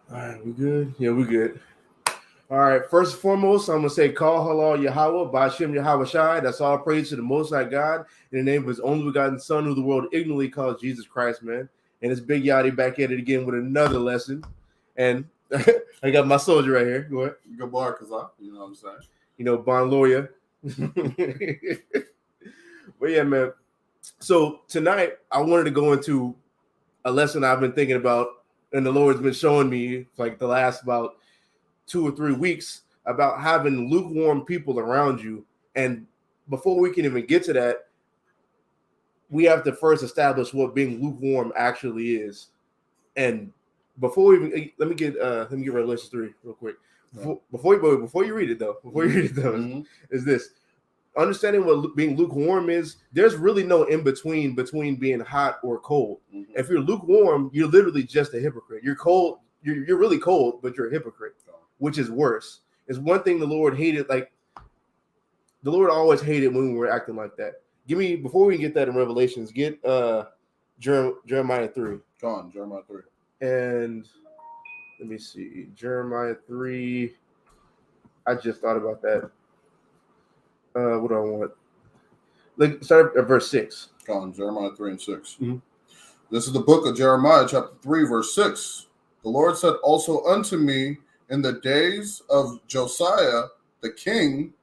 All right, we good? Yeah, we good. All right, first and foremost, I'm going to say, Call halal Yahweh, Ba'ashem Yahweh Shai. That's all praise to the Most High God in the name of his only begotten Son, who the world ignorantly calls Jesus Christ, man. And it's Big Yachty back at it again with another lesson. And I got my soldier right here. Go ahead. Good bar, Kazak. You know what I'm saying? You know, bond lawyer. But yeah, man. So tonight, I wanted to go into a lesson I've been thinking about, and the Lord's been showing me like the last about 2 or 3 weeks about having lukewarm people around you. And before we can even get to that, we have to first establish what being lukewarm actually is. And before we even let me get Revelation 3 real quick. Before you read it though, is this understanding what being lukewarm is. There's really no in between being hot or cold. Mm-hmm. If you're lukewarm, you're literally just a hypocrite. You're cold. You're really cold, but you're a hypocrite, which is worse. It's one thing the Lord hated. Like the Lord always hated when we were acting like that. Give me, before we get that in Revelations, get Jeremiah 3. Go on, Jeremiah 3. And let me see, Jeremiah 3. I just thought about that. What do I want? Like, start at verse 6. Go on, Jeremiah 3 and 6. Mm-hmm. This is the book of Jeremiah, chapter 3, verse 6. The Lord said also unto me in the days of Josiah the king,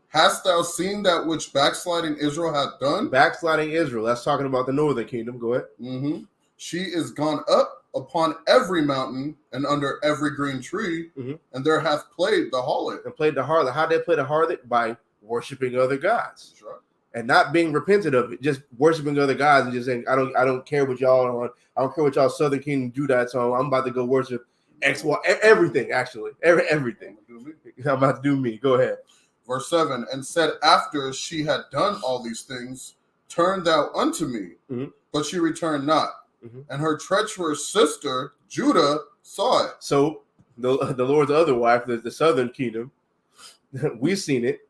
hast thou seen that which backsliding Israel hath done? Backsliding Israel. That's talking about the northern kingdom. Go ahead. Mm-hmm. She is gone up upon every mountain and under every green tree, mm-hmm. and there hath played the harlot. And played the harlot. How did they play the harlot? By worshiping other gods. That's right. And not being repentant of it, just worshiping other gods and just saying, I don't care what y'all are on. I don't care what y'all Southern Kingdom Judites on. I'm about to go worship X, Y, everything, actually. Everything. I'm about to do me. Go ahead. Verse 7, and said after she had done all these things, turn thou unto me. Mm-hmm. But she returned not. Mm-hmm. And her treacherous sister, Judah, saw it. So the Lord's other wife, the southern kingdom, we seen it.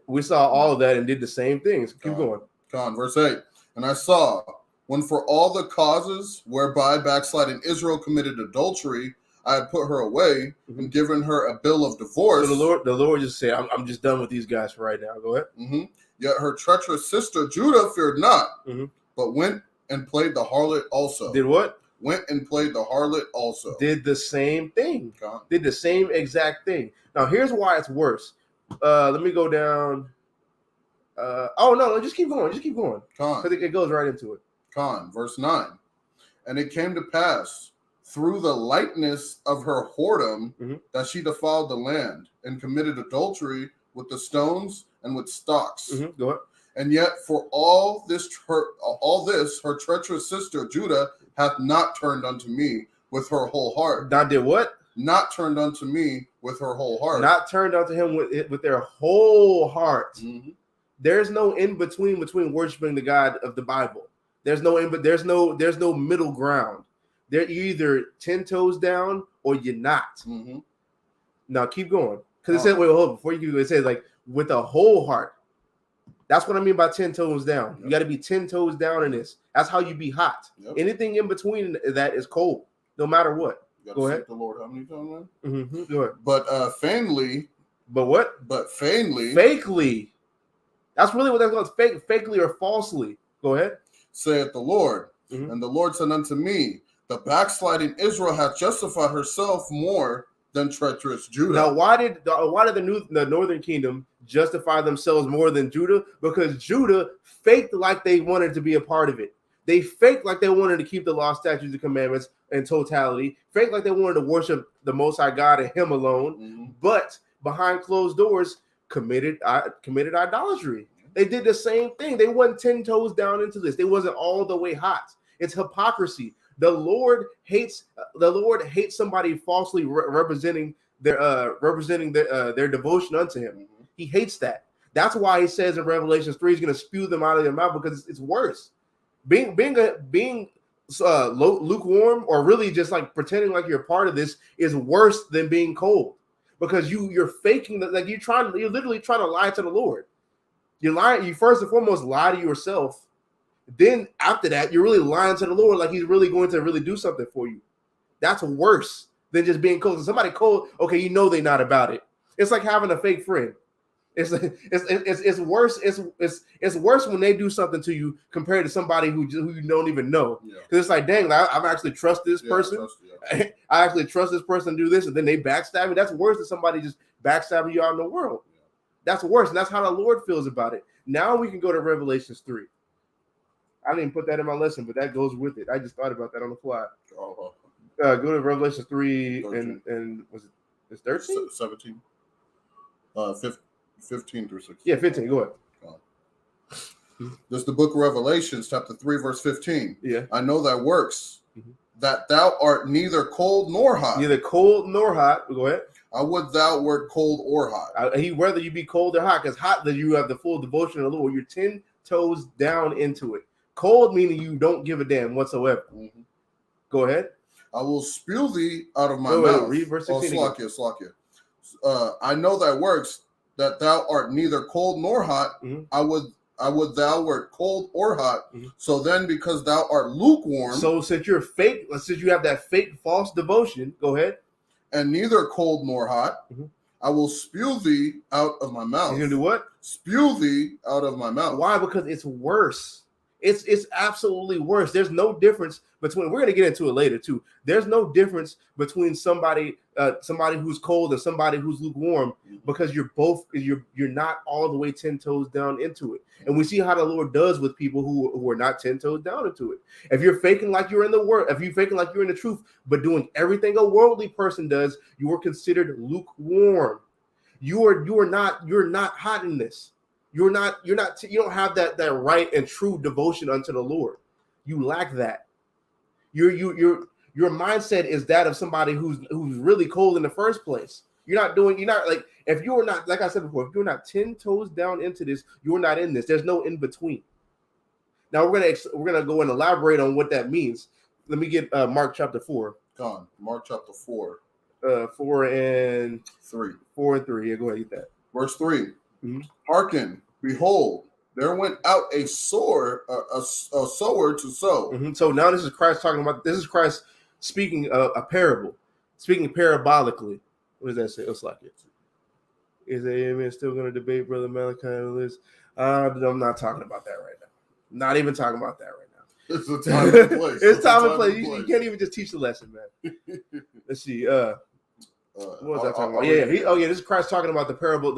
We saw all of that and did the same things. Keep going. Verse 8, and I saw, when for all the causes whereby backsliding Israel committed adultery, I had put her away, mm-hmm. and given her a bill of divorce. So the Lord just said, I'm just done with these guys for right now. Go ahead. Mm-hmm. Yet her treacherous sister Judah feared not, mm-hmm. but went and played the harlot also. Did what? Went and played the harlot also. Did the same thing. Did the same exact thing. Now here's why it's worse. Let me go down. Just keep going. Because it goes right into it. Verse 9. And it came to pass through the lightness of her whoredom, mm-hmm. that she defiled the land and committed adultery with the stones and with stocks. Mm-hmm. Go ahead. And yet for all this her treacherous sister Judah hath not turned unto me with her whole heart. Not did what? Not turned unto me with her whole heart. Not turned unto him with their whole heart. Mm-hmm. There's no in between worshiping the God of the Bible. There's no middle ground. They're either 10 toes down or you're not. Mm-hmm. Now keep going. Because it said, before you go, it says like with a whole heart. That's what I mean by 10 toes down. Yep. You got to be 10 toes down in this. That's how you be hot. Yep. Anything in between that is cold, no matter what. Go ahead. The Lord, how many times? Mm-hmm. Go ahead. But feignly. But what? But feignly. Fakely. That's really what that's called. Fakely or falsely. Go ahead. Saith the Lord. Mm-hmm. And the Lord said unto me, the backsliding Israel hath justified herself more than treacherous Judah. Now, why did the northern kingdom justify themselves more than Judah? Because Judah faked like they wanted to be a part of it. They faked like they wanted to keep the law, statutes, and commandments in totality. Faked like they wanted to worship the Most High God and Him alone. Mm-hmm. But behind closed doors, committed idolatry. They did the same thing. They wasn't 10 toes down into this. They wasn't all the way hot. It's hypocrisy. The Lord hates somebody falsely representing their devotion unto Him. Mm-hmm. He hates that. That's why He says in Revelation 3, He's going to spew them out of their mouth, because it's worse. Being lukewarm, or really just like pretending like you're a part of this, is worse than being cold, because you're faking that. Like you're literally trying to lie to the Lord. You're lying. You first and foremost lie to yourself. Then after that, you're really lying to the Lord, like He's really going to really do something for you. That's worse than just being cold. So somebody cold, okay, you know they're not about it. It's like having a fake friend. It's worse. It's worse when they do something to you compared to somebody who you don't even know. Because it's like, dang, I've actually trusted this person. I actually trust this person to do this, and then they backstab me. That's worse than somebody just backstabbing you out in the world. That's worse, and that's how the Lord feels about it. Now we can go to Revelations 3. I didn't put that in my lesson, but that goes with it. I just thought about that on the fly. Go to Revelation 3 and was it 13? 17. 15 through 16. Yeah, 15. Go ahead. This is the book of Revelations, chapter 3, verse 15. Yeah. I know thy works, that thou art neither cold nor hot. Neither cold nor hot. Go ahead. I would thou wert cold or hot. Whether you be cold or hot, because hot that you have the full devotion of the Lord. You're 10 toes down into it. Cold meaning you don't give a damn whatsoever. Go ahead. I will spew thee out of my mouth. Read verse 16. Slakia. I know thy works, that thou art neither cold nor hot. I would thou wert cold or hot. So then, because thou art lukewarm. So since you're fake, since you have that fake false devotion, go ahead. And neither cold nor hot, I will spew thee out of my mouth. You're gonna do what? Spew thee out of my mouth. Why? Because it's worse. It's absolutely worse. There's no difference between. We're gonna get into it later too. There's no difference between somebody who's cold and somebody who's lukewarm, because you're not all the way 10 toes down into it. And we see how the Lord does with people who are not 10 toes down into it. If you're faking like you're in the word, if you're faking like you're in the truth, but doing everything a worldly person does, you are considered lukewarm. You're not hot in this. You don't have that right and true devotion unto the Lord. You lack that. Your mindset is that of somebody who's really cold in the first place. You're not like, if you're not, like I said before, if you're not 10 toes down into this, you're not in this. There's no in between. Now we're gonna go and elaborate on what that means. Let me get Mark chapter 4. Gone. Mark chapter 4. 4 and 3. 4 and 3. Yeah, go ahead, get that. Verse 3. Hearken, behold, there went out a sower to sow. So now this is Christ talking about. This is Christ speaking a parable, speaking parabolically. What does that say? It's like it. Is amen still going to debate Brother Malachi on this? I'm not talking about that right now. Not even talking about that right now. It's a time and place. It's time and place. You can't even just teach the lesson, man. Let's see. What was I talking about? This is Christ talking about the parable,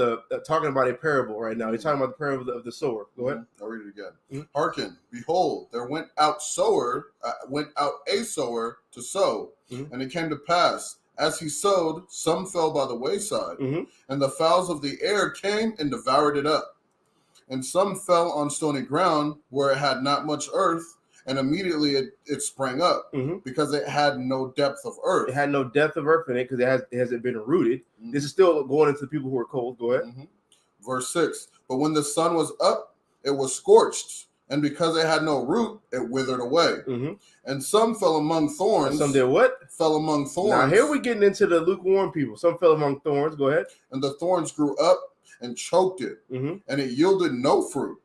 talking about a parable right now. He's talking about the parable of the sower. Go ahead. I'll read it again. Hearken, behold, there went out a sower to sow, and it came to pass, as he sowed, some fell by the wayside, and the fowls of the air came and devoured it up. And some fell on stony ground where it had not much earth, and immediately it sprang up because it had no depth of earth. It had no depth of earth in it because it hasn't been rooted. This is still going into the people who are cold. Go ahead. Verse 6. But when the sun was up, it was scorched, and because it had no root, it withered away. And some fell among thorns. And some did what? Fell among thorns. Now here we're getting into the lukewarm people. Some fell among thorns. Go ahead. And the thorns grew up and choked it, and it yielded no fruit.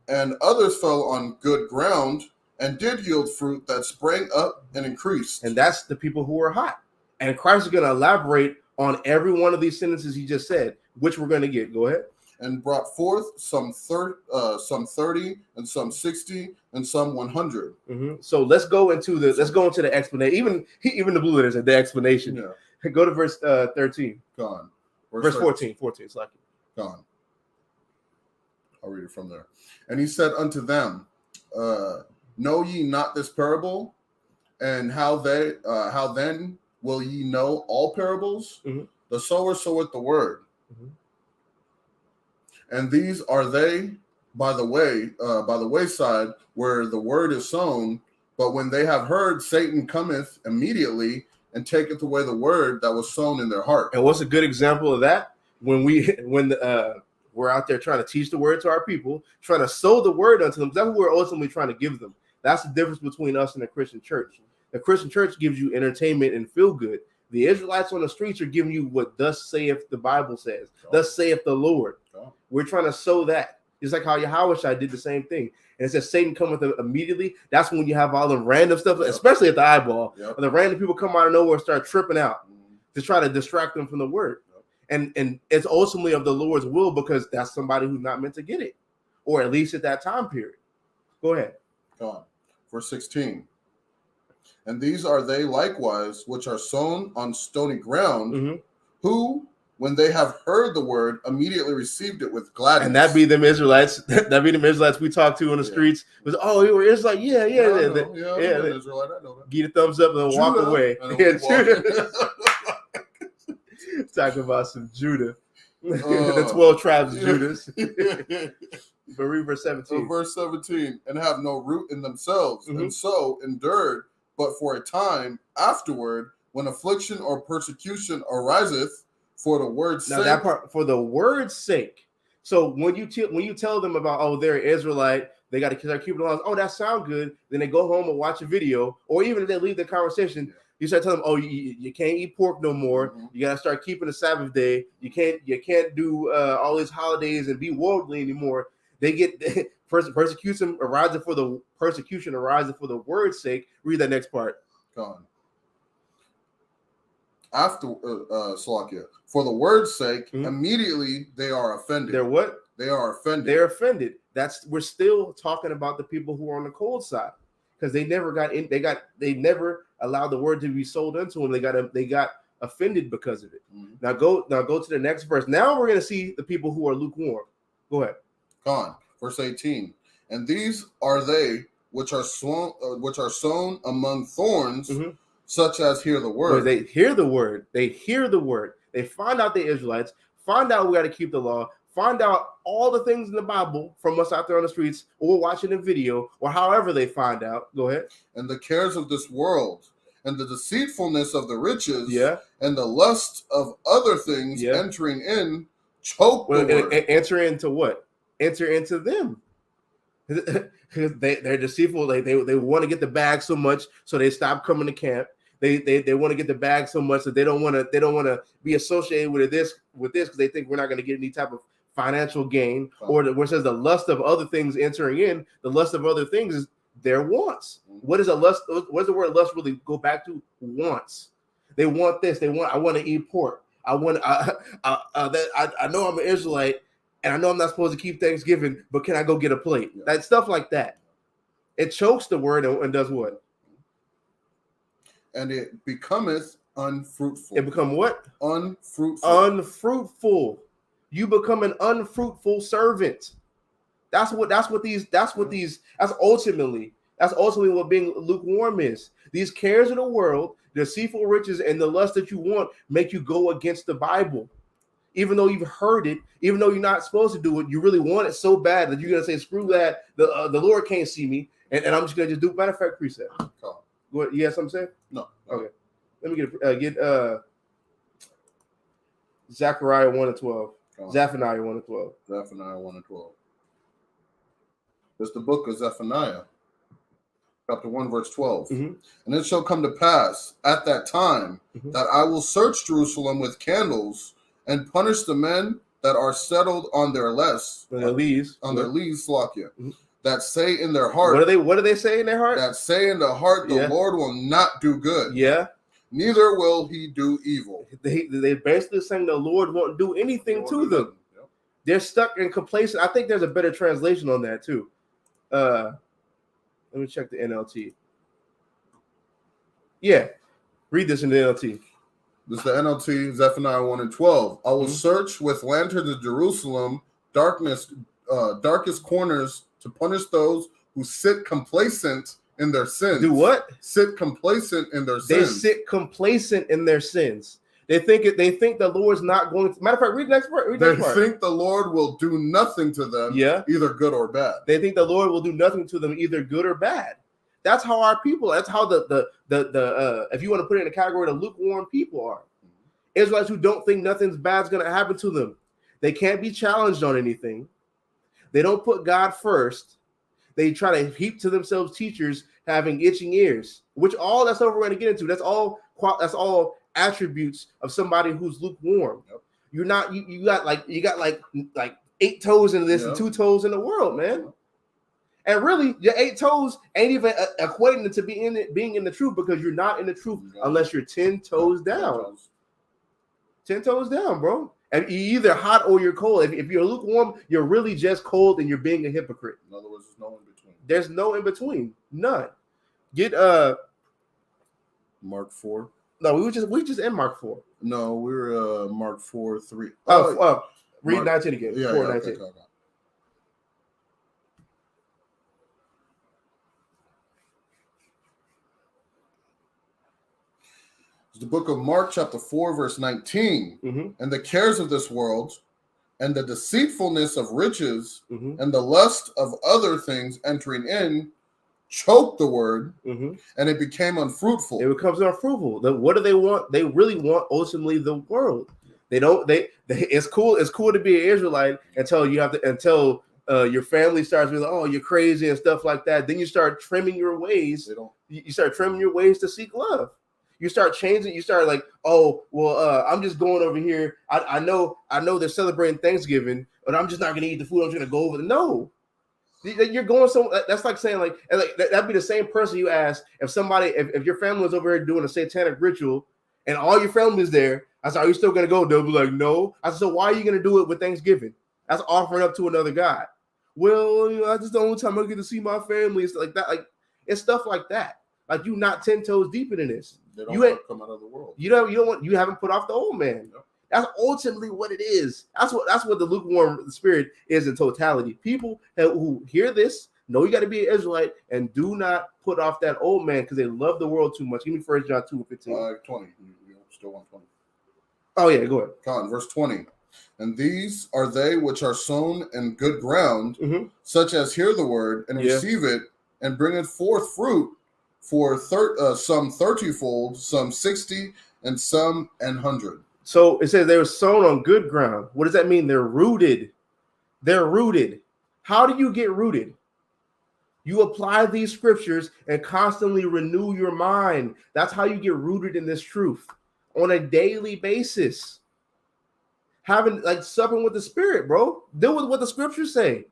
And others fell on good ground, and did yield fruit that sprang up and increased. And that's the people who are hot. And Christ is going to elaborate on every one of these sentences he just said, which we're going to get. Go ahead. And brought forth some 30, and some 60, and some 100. So let's go into the explanation. Even the blue letters are the explanation. Yeah. Go to verse 13. Gone. Verse 14. 14. It's like it. Gone. I'll read it from there. And he said unto them, know ye not this parable? And how then will ye know all parables? The sower soweth the word. And these are they by the wayside where the word is sown. But when they have heard, Satan cometh immediately and taketh away the word that was sown in their heart. And what's a good example of that? When we're out there trying to teach the word to our people, trying to sow the word unto them. That's what we're ultimately trying to give them. That's the difference between us and the Christian church. The Christian church gives you entertainment and feel good. The Israelites on the streets are giving you what thus saith the Bible says. Thus saith the Lord. We're trying to sow that. It's like how Yahushua did the same thing. and it says Satan cometh immediately, that's when you have all the random stuff, especially at the eyeball. And the random people come out of nowhere and start tripping out to try to distract them from the word. And it's ultimately of the Lord's will, because that's somebody who's not meant to get it, or at least at that time period. Go ahead. Go on. Verse 16. And these are they likewise which are sown on stony ground, who, when they have heard the word, immediately received it with gladness. And that be them Israelites. That be them Israelites we talk to in the streets. Was, oh, you were Israelite? Yeah. I'm an Israelite. I know that. Give a thumbs up and then walk away. Talking about some Judah. The 12 tribes of Judas. But read verse 17. Verse 17. And have no root in themselves, and so endured but for a time afterward, when affliction or persecution ariseth for the word's sake. Now that part, for the word's sake. So when you tell them about, oh, they're Israelite, they got to start keeping the laws. Oh, that sounds good. Then they go home and watch a video, or even if they leave the conversation, you start telling them, oh, you can't eat pork no more. You got to start keeping the Sabbath day. You can't do all these holidays and be worldly anymore. They get persecution arising for the word's sake. Read that next part. Gone. After Salakia, for the word's sake, immediately they are offended. They're what? They are offended. They're offended. We're still talking about the people who are on the cold side, because they never got in. They never allowed the word to be sold unto them. They got offended because of it. Now go to the next verse. Now we're going to see the people who are lukewarm. Go ahead. Gone. Verse 18. And these are they which are sown among thorns, such as hear the word. They hear the word. They find out the Israelites. Find out we got to keep the law. Find out all the things in the Bible from us out there on the streets, or watching a video, or however they find out. Go ahead. And the cares of this world, and the deceitfulness of the riches, and the lust of other things entering in, choke the word. Enter into what? Enter into them. Because they're deceitful. They want to get the bag so much, so they stop coming to camp. They want to get the bag so much that they don't want to be associated with this because they think we're not going to get any type of financial gain. Or where it says the lust of other things entering in, the lust of other things is their wants. What is a lust? What does the word lust really go back to? Wants. They want this. I want to eat pork. I know I'm an Israelite, and I know I'm not supposed to keep Thanksgiving, but can I go get a plate? That stuff like that. It chokes the word and does what? And it becometh unfruitful. It become what? Unfruitful. Unfruitful. You become an unfruitful servant. That's ultimately what being lukewarm is. These cares of the world, the deceitful riches, and the lust that you want make you go against the Bible. Even though you've heard it, even though you're not supposed to do it, you really want it so bad that you're gonna say, "Screw that! The Lord can't see me, and I'm just gonna just do." Matter of fact, precept. Go ahead. You have something to say? No. Okay. Let me get Zechariah 1:12. Zephaniah 1:12. Zephaniah 1:12. It's the book of Zephaniah, chapter 1, verse 12. And it shall come to pass at that time that I will search Jerusalem with candles and punish the men that are settled on their lees, Slakia, that say in their heart. What do they say in their heart? That say in their heart, the Lord will not do good. Neither will he do evil. They basically saying the Lord won't do anything to them. They're stuck and complacent. I think there's a better translation on that too. Let me check the NLT. Yeah, read this in the NLT. This is the NLT, Zephaniah 1:12. I will search with lanterns in Jerusalem, darkest corners, to punish those who sit complacent in their sins. Do what? Sit complacent in their sins. They sit complacent in their sins. They think the Lord's not going to. Matter of fact, read the next part. They think the Lord will do nothing to them, either good or bad. They think the Lord will do nothing to them, either good or bad. That's how our people. That's how the if you want to put it in a category, the lukewarm people are. Israelites who don't think nothing's bad's going to happen to them. They can't be challenged on anything. They don't put God first. They try to heap to themselves teachers having itching ears, which all that's what we're going to get into. That's all attributes of somebody who's lukewarm. You're not. You got like 8 toes in this and 2 toes in the world, man. And really, your 8 toes ain't even equating to being in the truth, because you're not in the truth unless you're 10 toes down. 10 toes down, bro. And you're either hot or you're cold. If you're lukewarm, you're really just cold and you're being a hypocrite. In other words, there's no in between. There's no in between. None. Get Mark 4. No, we just in Mark 4. No, we're Mark 4:3. Read Mark, 19 again. Yeah, 4:19. Okay. The book of Mark, chapter 4, verse 19. Mm-hmm. And the cares of this world, and the deceitfulness of riches, Mm-hmm. and the lust of other things entering in, choked the word, Mm-hmm. and it became unfruitful. It becomes unfruitful. What do they want? They really want ultimately the world. They don't. They it's cool. It's cool to be an Israelite until your family starts being like, oh, you're crazy and stuff like that. Then you start trimming your ways. You start trimming your ways to seek love. You start changing. You start like, oh, well, I'm just going over here. I know they're celebrating Thanksgiving, but I'm just not going to eat the food. I'm just going to go over there. No, you're going somewhere. That's like saying like that'd be the same person you ask if your family was over here doing a satanic ritual and all your family's there. I said, are you still going to go? They'll be like, no. I said, so why are you going to do it with Thanksgiving? That's offering up to another God. Well, that's the only time I get to see my family. It's like that. Like it's stuff like that. Like you not 10 toes deep into this. They don't come out of the world. You haven't put off the old man. Yep. That's ultimately what it is. That's what the lukewarm spirit is in totality. People who hear this know you got to be an Israelite and do not put off that old man because they love the world too much. Give me 1 John 2:15. 20. You still want 20. Oh yeah, go ahead. Come on, verse 20. And these are they which are sown in good ground, Mm-hmm. such as hear the word and receive it and bring it forth fruit for some 30-fold, some 60, and some 100. So it says they were sown on good ground. What does that mean? They're rooted. They're rooted. How do you get rooted? You apply these scriptures and constantly renew your mind. That's how you get rooted in this truth on a daily basis. Having like supping with the spirit, bro. Deal with what the scriptures say.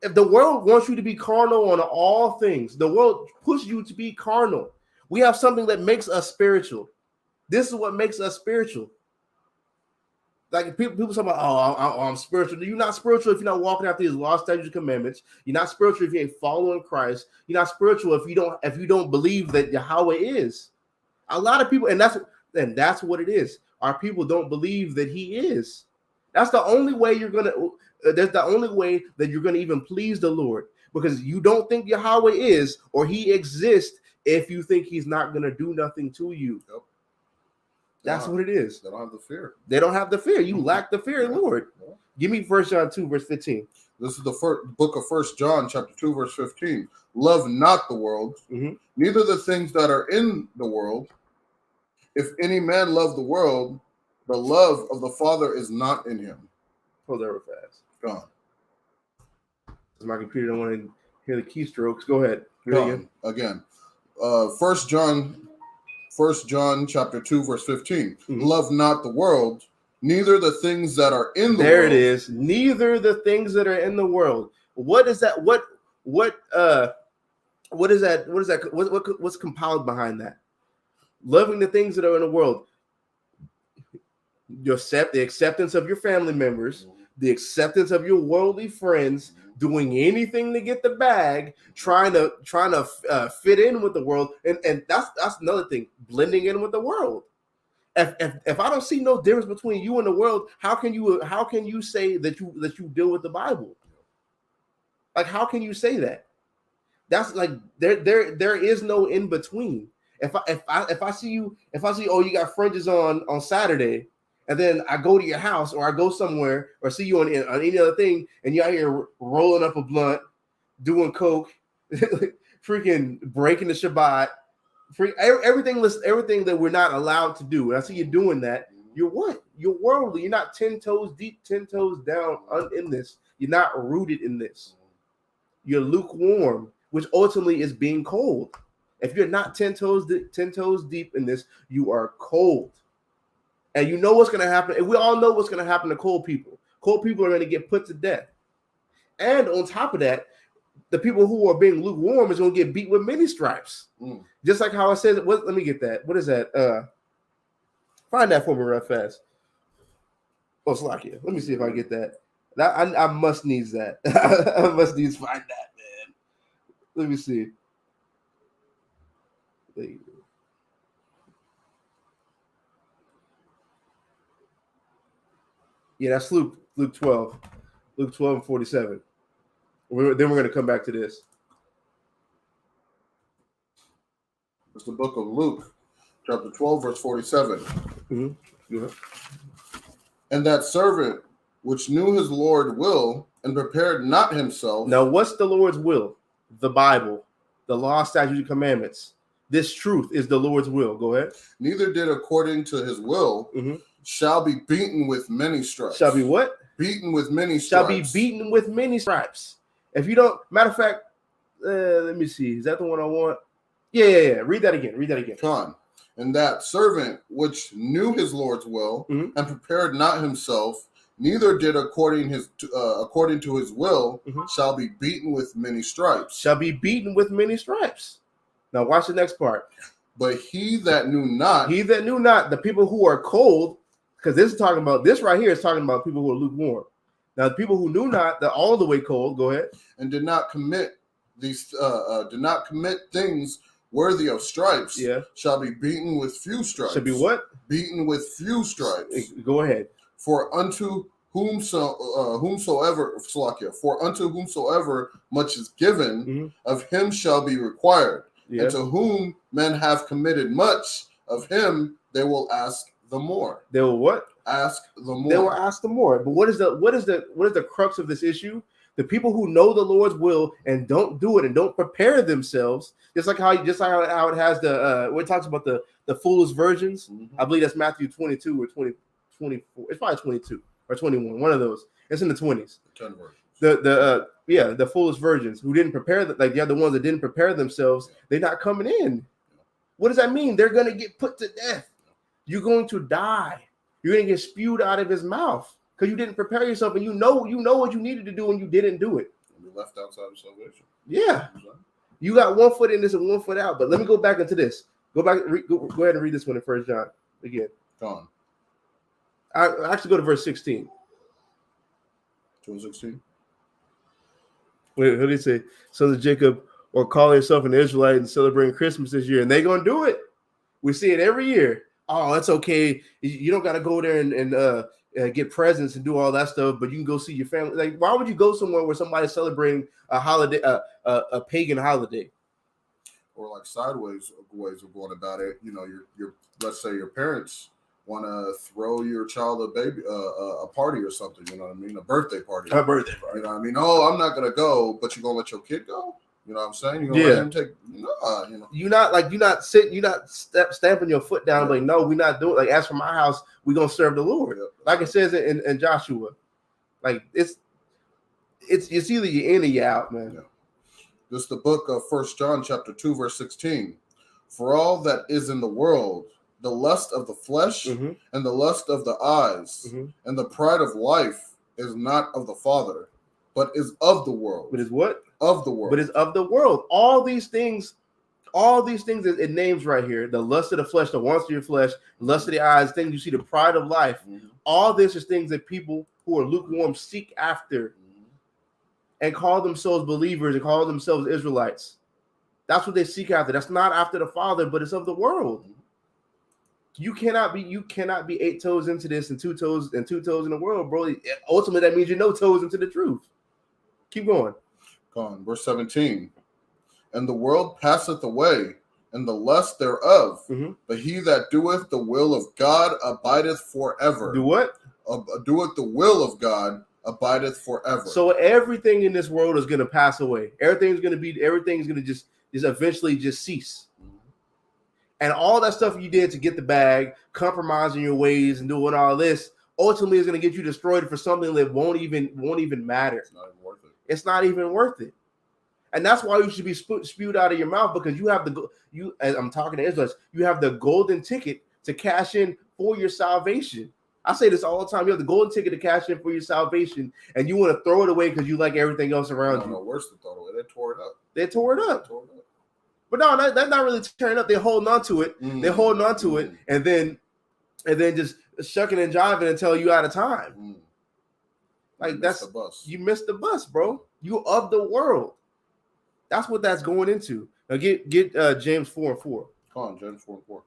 If the world wants you to be carnal on all things, the world pushes you to be carnal. We have something that makes us spiritual. This is what makes us spiritual. Like people talk about, oh, I'm spiritual. You're not spiritual if you're not walking after these law, statutes, and commandments. You're not spiritual if you ain't following Christ. You're not spiritual if you don't believe that Yahweh is. A lot of people, and that's what it is. Our people don't believe that He is. That's the only way you're gonna. That's the only way that you're gonna even please the Lord, because you don't think Yahweh is or He exists if you think He's not gonna do nothing to you. Yep. That's what it is. They don't have the fear. They don't have the fear. You lack the fear of the Lord. Yeah. Give me 1 John 2, verse 15. This is the first book of 1 John, chapter 2, verse 15. Love not the world, neither the things that are in the world. If any man love the world, the love of the Father is not in him. Hold that real fast. Go on. Because my computer don't want to hear the keystrokes. Go ahead. Again. 1 John chapter 2, verse 15. Love not the world, neither the things that are in the world. There it is. Neither the things that are in the world. What is that? What is that? What's compiled behind that? Loving the things that are in the world. The acceptance of your family members, the acceptance of your worldly friends, doing anything to get the bag, trying to fit in with the world, and that's another thing, blending in with the world. If I don't see no difference between you and the world, how can you say that you deal with the Bible? Like, how can you say that? That's like there is no in between. If I see oh, you got fringes on Saturday, and then I go to your house or I go somewhere or see you on any other thing, and you're out here rolling up a blunt, doing coke, freaking breaking the Shabbat, everything that we're not allowed to do. And I see you doing that. You're what? You're worldly. You're not 10 toes deep, 10 toes down in this. You're not rooted in this. You're lukewarm, which ultimately is being cold. If you're not 10 toes deep in this, you are cold. And you know what's going to happen. And we all know what's going to happen to cold people. Cold people are going to get put to death. And on top of that, the people who are being lukewarm is going to get beat with many stripes. Just like how it says, let me get that. What is that? Find that for me real fast. Oh, Slakia. Let me see if I get that. I must needs that. I must needs find that, man. Let me see. There you go. Yeah, that's Luke 12. Luke 12 and 47. Then we're going to come back to this. It's the book of Luke, chapter 12, verse 47. Mm-hmm. Yeah. And that servant which knew his Lord will and prepared not himself. Now, what's the Lord's will? The Bible, the law, statutes, and commandments. This truth is the Lord's will. Go ahead. Neither did according to his will, shall be beaten with many stripes. Shall be what? Beaten with many stripes. Shall be beaten with many stripes. If you don't, matter of fact, let me see. Is that the one I want? Yeah. Read that again. Come on. And that servant which knew his Lord's will and prepared not himself, neither did according to his will, shall be beaten with many stripes. Shall be beaten with many stripes. Now watch the next part. But he that knew not, the people who are cold, because this right here is talking about people who are lukewarm. Now the people who knew not, they're all the way cold. Go ahead. And did not commit things worthy of stripes, shall be beaten with few stripes. Shall be what? Beaten with few stripes. Go ahead. For unto whomsoever much is given, of him shall be required. And to whom men have committed much, of him they will ask the more. They will what? Ask the more. They will ask the more. But what is the crux of this issue? The people who know the Lord's will and don't do it and don't prepare themselves, just like how it has what it talks about the foolish virgins. I believe that's Matthew 22 or 24. It's probably 22 or 21. One of those. It's in the 20s. 10 verses. The foolish virgins who didn't prepare, the other ones that didn't prepare themselves, they're not coming in. What does that mean? They're going to get put to death. You're going to die. You're going to get spewed out of his mouth because you didn't prepare yourself, and you know what you needed to do, and you didn't do it. You left outside of salvation. Yeah, you got one foot in this and one foot out. But let me go back into this. Go back. Go ahead and read this one in 1 John again. Go on. I actually go to verse 16. 2:16. Wait, what did he say? Sons of Jacob or calling yourself an Israelite and celebrating Christmas this year, and they're gonna do it. We see it every year. Oh, that's okay. You don't got to go there and get presents and do all that stuff, but you can go see your family. Like, why would you go somewhere where somebody's celebrating a holiday, a pagan holiday? Or like sideways ways of going about it. You know, your let's say your parents want to throw your child a party or something. You know what I mean? A birthday party. A birthday party. You know what I mean? Oh, I'm not gonna go, but you're gonna let your kid go. You know what I'm saying? You're gonna let him take. You're not stamping your foot down. Like, no, we're not doing. Like, as for my house, we're gonna serve the Lord. Like it says in Joshua. Like it's either you're in or you're out, man. Yeah. This is the book of 1 John chapter 2, verse 16. For all that is in the world, the lust of the flesh and the lust of the eyes and the pride of life is not of the Father, but is of the world. But is what? Of the world. But is of the world. All these things it names right here. The lust of the flesh, the wants of your flesh, lust of the eyes, things you see, the pride of life. All this is things that people who are lukewarm seek after and call themselves believers and call themselves Israelites. That's what they seek after. That's not after the Father, but it's of the world. You cannot be 8 toes into this and 2 toes in the world, bro. Ultimately, that means you're no toes into the truth. Keep going. Go on. Verse 17. And the world passeth away, and the lust thereof. But he that doeth the will of God abideth forever. Do what? Doeth the will of God abideth forever. So everything in this world is going to pass away. Everything's going to just eventually just cease. And all that stuff you did to get the bag, compromising your ways and doing all this, ultimately is going to get you destroyed for something that won't even matter. It's not even worth it. It's not even worth it. And that's why you should be spewed out of your mouth, because you have as I'm talking to Israelites, you have the golden ticket to cash in for your salvation. I say this all the time. You have the golden ticket to cash in for your salvation, and you want to throw it away because you like everything else around you. No, worse than throw it away. They tore it up. They tore it up. But no, that's not really tearing up. They're holding on to it. They're holding on to it, and then just shucking and jiving until you out of time. Like you missed the bus, bro. You of the world. That's what that's going into. Now get James 4:4. Come on, James 4:4.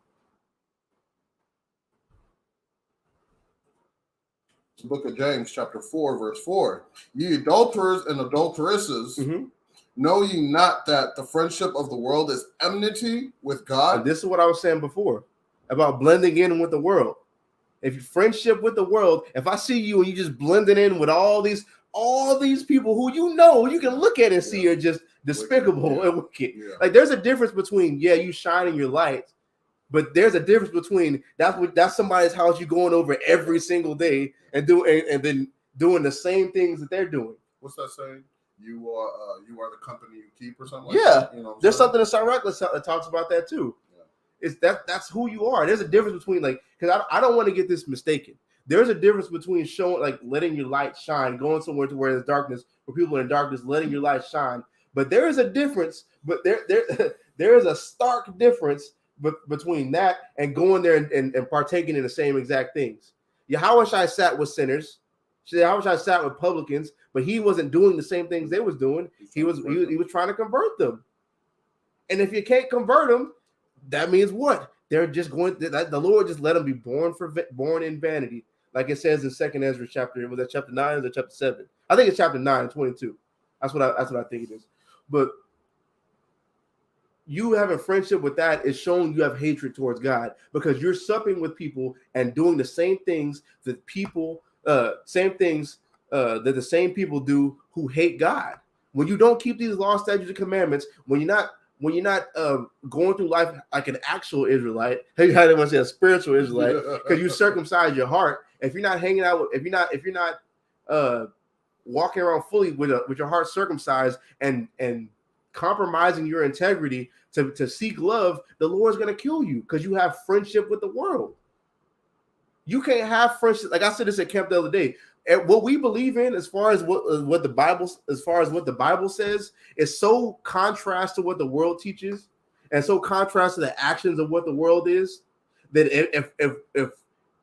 The book of James, chapter 4, verse 4. Ye adulterers and adulteresses, know ye not that the friendship of the world is enmity with God? And this is what I was saying before about blending in with the world. If you friendship with the world, if I see you and you just blending in with all these people who you can look at and see are just despicable and wicked. Yeah. Like there's a difference between you shining your light, but there's a difference between that's somebody's house you going over every single day and then doing the same things that they're doing. What's that saying? You are the company you keep or something like that? You know there's something in SICARRI that talks about that too. It's that's who you are. There's a difference between because I don't want to get this mistaken. There's a difference between showing letting your light shine, going somewhere to where there's darkness, where people are in darkness, letting your light shine. But there is a difference. But there is a stark difference between that and going there and partaking in the same exact things. Yahushua sat with sinners. Yahushua sat with publicans, but he wasn't doing the same things they was doing. He was trying to convert them. And if you can't convert them, that means what? They're just going. The Lord just let them be born in vanity, like it says in 2nd Ezra chapter. Was that chapter 9 or chapter 7? I think it's chapter 9 and 22. That's what I think it is. But you having friendship with that is showing you have hatred towards God because you're supping with people and doing the same things that the same people do who hate God. When you don't keep these laws, statutes, and commandments, when you're not going through life like an actual Israelite, I didn't want to say a spiritual Israelite, because you circumcise your heart. If you're not hanging out with, if you're not walking around fully with your heart circumcised and compromising your integrity to seek love, the Lord's going to kill you because you have friendship with the world. You can't have friendship. Like I said this at camp the other day. What we believe in, as far as what the Bible says, is so contrast to what the world teaches, and so contrast to the actions of what the world is, that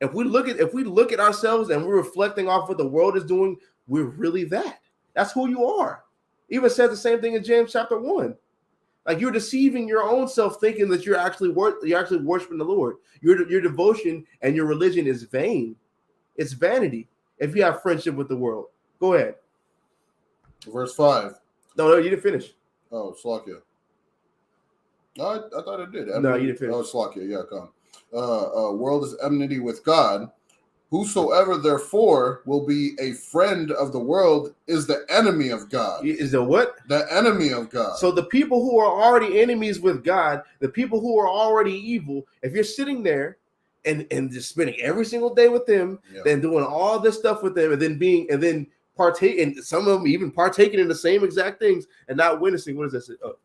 if we look at ourselves and we're reflecting off what the world is doing, we're really that. That's who you are. Even says the same thing in James chapter 1. Like you're deceiving your own self, thinking that you're actually worshiping the Lord. Your devotion and your religion is vain. It's vanity. If you have friendship with the world, go ahead. Verse 5. No, you didn't finish. Oh, Slakia. No, I thought I did. No, you didn't finish. Oh, Slakia. Yeah, come. World is enmity with God. Whosoever therefore will be a friend of the world is the enemy of God. Is the what? The enemy of God. So the people who are already enemies with God, the people who are already evil, if you're sitting there and just spending every single day with them, then doing all this stuff with them, and then partaking, some of them even partaking in the same exact things and not witnessing. What does that say? Oh.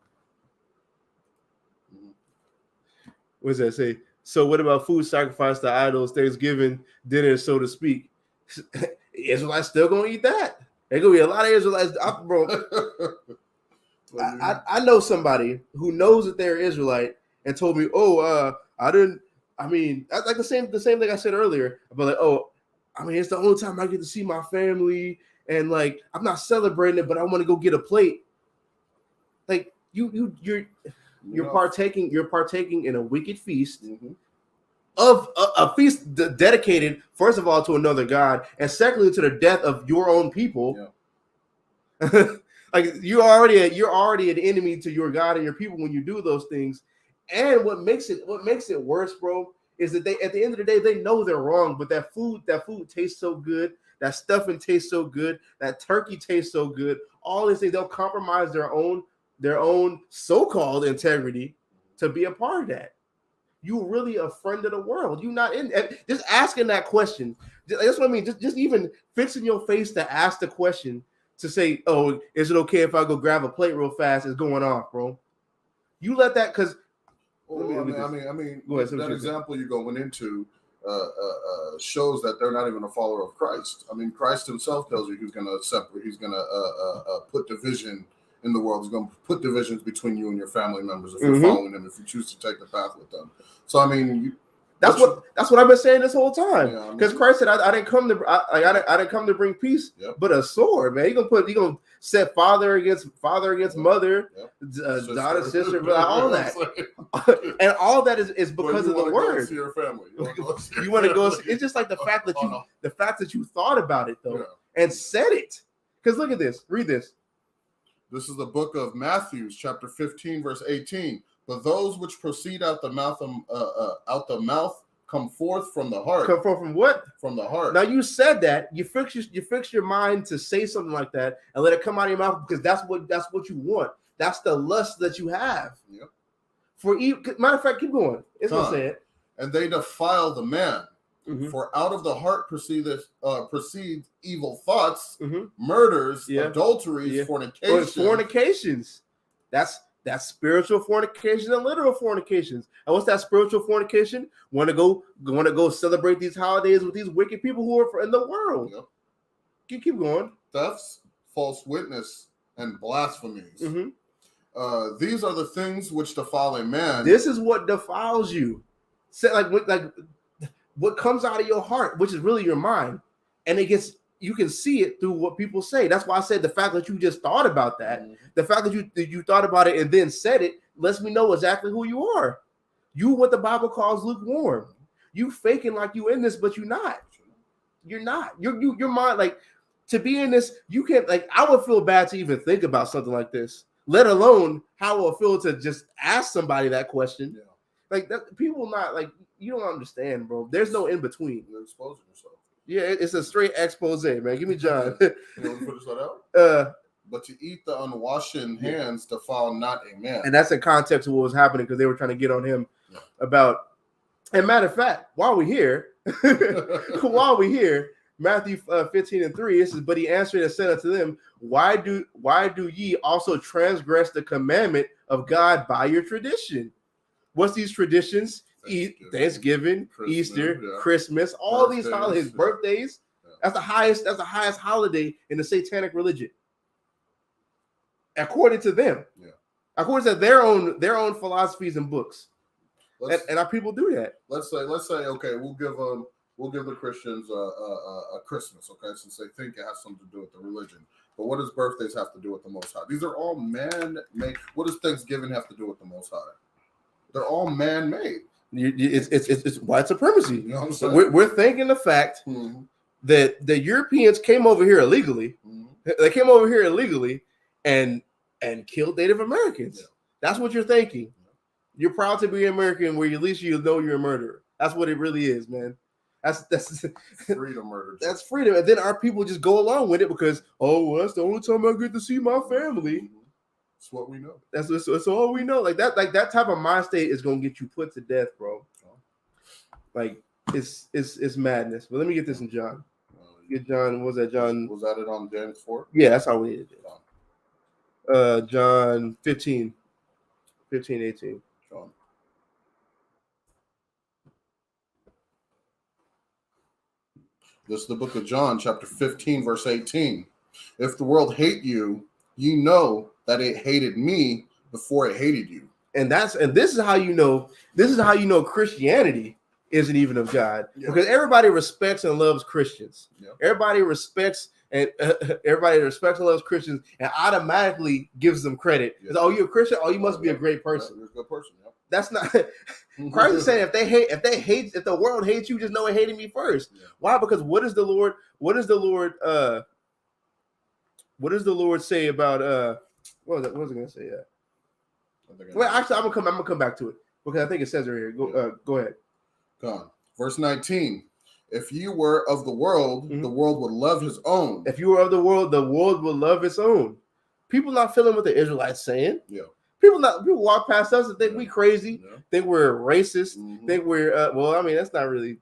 What does that say? So what about food sacrificed to idols, Thanksgiving dinner, so to speak? Israelites still gonna eat that. There's gonna be a lot of Israelites, bro. I know somebody who knows that they're Israelite and told me, that's like the same thing I said earlier about it's the only time I get to see my family, and like I'm not celebrating it, but I want to go get a plate. Like you're partaking in a wicked feast of a feast dedicated, first of all, to another God, and secondly to the death of your own people. Yeah. Like you're already an enemy to your God and your people when you do those things. And what makes it worse, bro, is that they, at the end of the day, they know they're wrong, but that food tastes so good, that stuffing tastes so good, that turkey tastes so good. All these things, they'll compromise their own so-called integrity to be a part of that. You really a friend of the world. You're not in just asking that question. That's what I mean. Just even fixing your face to ask the question, to say, "Oh, is it okay if I go grab a plate real fast?" Is going off, bro. You let that, because I mean, go ahead, that example you're going into, shows that they're not even a follower of Christ. I mean, Christ himself tells you he's going to separate, he's going to put division in the world. He's going to put divisions between you and your family members if you're following him, if you choose to take the path with them. So, I mean, that's what I've been saying this whole time. Because Christ said, "I didn't come to I didn't come to bring peace, but a sword." Man, he gonna set father against mother, daughter, sister, all that, and all that is because of the word. Your family. You want to go? It's just like the fact that you thought about it though and said it. Because look at this. Read this. This is the book of Matthew, chapter 15, verse 18. But those which proceed out the mouth come forth from the heart. Come forth from what? From the heart. Now you said that you fix your mind to say something like that and let it come out of your mouth because that's what you want. That's the lust that you have. Yep. For matter of fact, keep going. It's gonna say it. And they defile the man. For out of the heart proceeds evil thoughts, murders, adulteries, fornications. That's spiritual fornication and literal fornications. And what's that spiritual fornication? Want to go celebrate these holidays with these wicked people who are in the world. Yep. Keep going. Thefts, false witness, and blasphemies. These are the things which defile a man. This is what defiles you. What comes out of your heart, which is really your mind, and you can see it through what people say. That's why I said the fact that you just thought about that, the fact that you thought about it and then said it, lets me know exactly who you are. You what the Bible calls lukewarm. You faking like you in this, but you're not. You're not. Your mind, like to be in this, you can't. Like I would feel bad to even think about something like this, let alone how I would feel to just ask somebody that question. Yeah. Like that, people not like. You don't understand, bro. There's no in between. You're exposing yourself. Yeah, it's a straight expose, man. Give me John. You want to finish that out? But to eat the unwashen hands defile not a man. And that's in context of what was happening because they were trying to get on him about. And matter of fact, while we're here, Matthew 15:3, it says, "But he answered and said unto them, Why do ye also transgress the commandment of God by your tradition?" What's these traditions? Thanksgiving, Christmas, Easter, Christmas, all these holidays, birthdays. That's the highest holiday in the satanic religion. According to them. According to their own philosophies and books. And our people do that. Let's say, okay, we'll give the Christians a Christmas, okay, since they think it has something to do with the religion. But what does birthdays have to do with the Most High? These are all man-made. What does Thanksgiving have to do with the Most High? They're all man-made. It's white supremacy. You know what I'm saying? We're thinking the fact that the Europeans came over here illegally. They came over here illegally and killed Native Americans. Yeah. That's what you're thinking. You're proud to be American, where at least you know you're a murderer. That's what it really is, man. That's freedom murder. That's freedom, and then our people just go along with it because that's the only time I get to see my family. That's what we know. That's all we know. Like that type of mind state is gonna get you put to death, bro. Like it's madness. But let me get this in John. Get John. What was that John? Was that it on James 4? Yeah, that's how we did it. John 15, 18. John. This is the book of John, chapter 15, verse 18. If the world hate you, you know that it hated me before it hated you. And this is how you know Christianity isn't even of God. Because everybody respects and loves Christians. Everybody respects and loves Christians and automatically gives them credit. Oh, you're a Christian? Oh, you must be a great person. You're a good person. That's not Christ is saying if the world hates you, just know it hated me first. Why? Because what does the Lord say about what was I gonna say? Well, actually, I'm gonna come back to it because I think it says right here. Go ahead. Go on. Verse 19. If you were of the world, the world would love his own. If you were of the world would love its own. People not feeling what the Israelites saying. Yeah. People walk past us and think we crazy. Think we're racist. Think we're that's not really.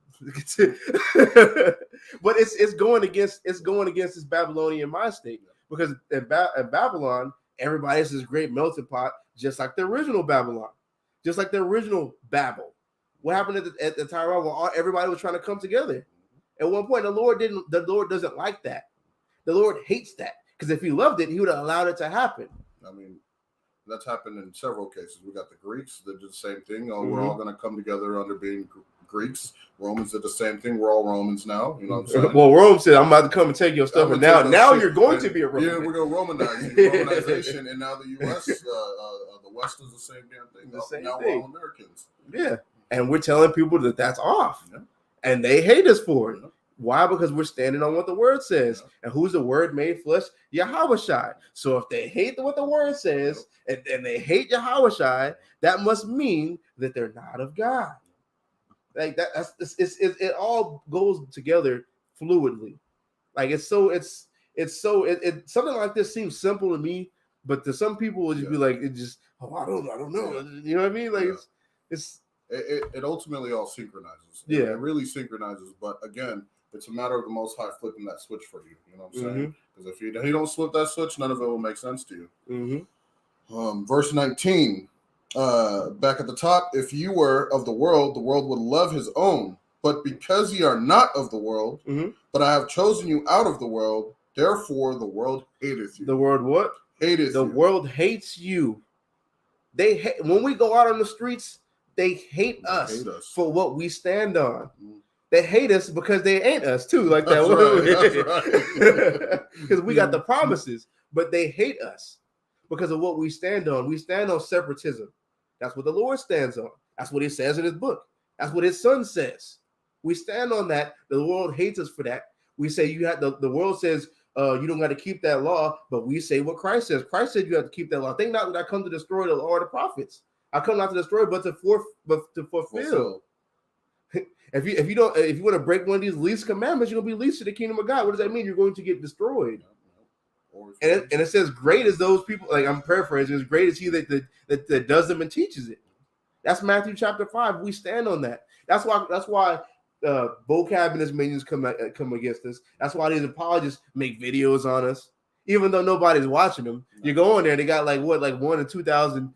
But it's going against this Babylonian mind state because in Babylon everybody is this great melting pot, just like the original Babylon, just like the original Babel. What happened at the time where everybody was trying to come together? At one point, the Lord doesn't like that. The Lord hates that, because if he loved it, he would have allowed it to happen. I mean, that's happened in several cases. We got the Greeks that did the same thing. Oh, we're all going to come together under being Greeks. Romans did the same thing. We're all Romans now. You know what I'm saying? Well, Rome said, I'm about to come and take your stuff. And now you're going to be a Roman. Yeah, we're going to Romanize you. Romanization. And now the U.S., the West is the same damn thing. Now we're all Americans. Yeah. And we're telling people that that's off. Yeah. And they hate us for it. Yeah. Why? Because we're standing on what the word says. Yeah. And who's the word made flesh? Yahushua. So if they hate what the word says, and they hate Yahushua, that must mean that they're not of God. Like that, it all goes together fluidly. Like something like this seems simple to me, but to some people will just be like, it just, I don't know. You know what I mean? Like it ultimately all synchronizes. Yeah, it really synchronizes. But again, it's a matter of the Most High flipping that switch for you. You know what I'm saying? Because if you don't flip that switch, none of it will make sense to you. Verse 19. Back at the top, if you were of the world would love his own. But because ye are not of the world, but I have chosen you out of the world, therefore the world hateth you. The world what? Hateth you. The world hates you. When we go out on the streets, they hate us for what we stand on. They hate us because they ain't us too, like that. That's right. Because we got the promises, but they hate us because of what we stand on. We stand on separatism. That's what the Lord stands on. That's what he says in his book. That's what his son says. We stand on that. The world hates us for that. We say you have the world says you don't got to keep that law, but we say what Christ says. Christ said you have to keep that law. Think not that I come to destroy the law or the prophets. I come not to destroy, but to fulfill. If you want to break one of these least commandments, you're gonna be least to the kingdom of God. What does that mean? You're going to get destroyed. And it says, "Great as those people." Like I'm paraphrasing, as great as he that does them and teaches it. That's Matthew chapter 5. We stand on that. That's why vocab and his minions come against us. That's why these apologists make videos on us, even though nobody's watching them. You go in there, they got like 1 to 2,000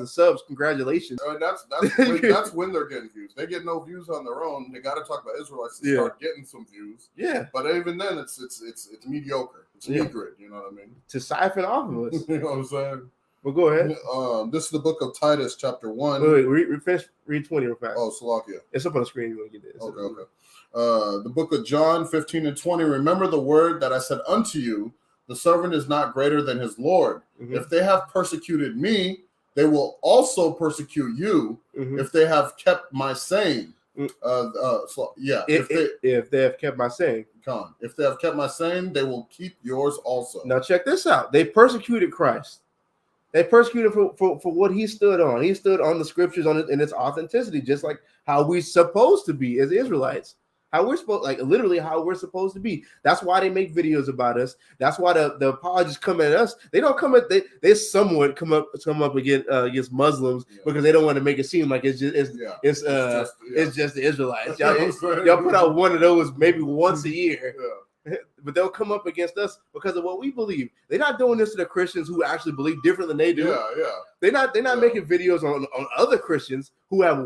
subs. Congratulations. That's when they're getting views. They get no views on their own. They got to talk about Israelites to start getting some views. Yeah, but even then, it's mediocre. It's meager. You know what I mean? To siphon off of us. You know what I'm saying? Well, go ahead. This is the book of Titus, chapter 1. Wait, read 20 real fast. Oh, Salakia. It's up on the screen. You want to get this? Okay. The book of John, 15 and 20. Remember the word that I said unto you. The servant is not greater than his Lord. If they have persecuted me, they will also persecute you. If they have kept my saying. If they have kept my saying. If they have kept my saying, they will keep yours also. Now check this out. They persecuted Christ. They persecuted for what he stood on. He stood on the scriptures in its authenticity, just like how we're supposed to be as Israelites. How we're supposed, like literally how we're supposed to be. That's why they make videos about us. That's why the apologists come at us. They don't come at they somewhat come up against Muslims because they don't want to make it seem like it's just the Israelites. Y'all put out one of those maybe once a year. But they'll come up against us because of what we believe. They're not doing this to the Christians who actually believe different than they do. They're not making videos on other Christians who have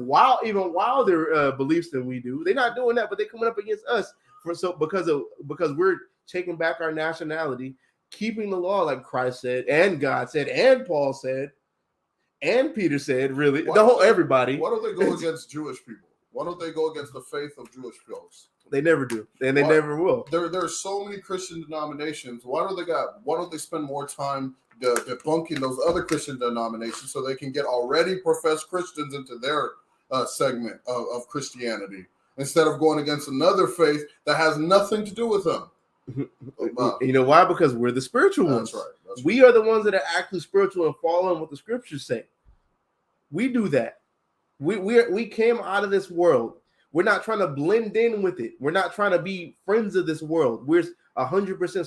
even wilder beliefs than we do. They're not doing that, but they're coming up against us because we're taking back our nationality, keeping the law like Christ said, and God said, and Paul said, and Peter said. Really, everybody. Why don't they go against Jewish people? Why don't they go against the faith of Jewish folks? They never do, and they never will. There are so many Christian denominations. Why don't they spend more time debunking those other Christian denominations so they can get already professed Christians into their segment of Christianity instead of going against another faith that has nothing to do with them? You know why? Because we're the spiritual ones. That's right. We are the ones that are actually spiritual and following what the scriptures say. We do that. We came out of this world. We're not trying to blend in with it. We're not trying to be friends of this world. We're 100%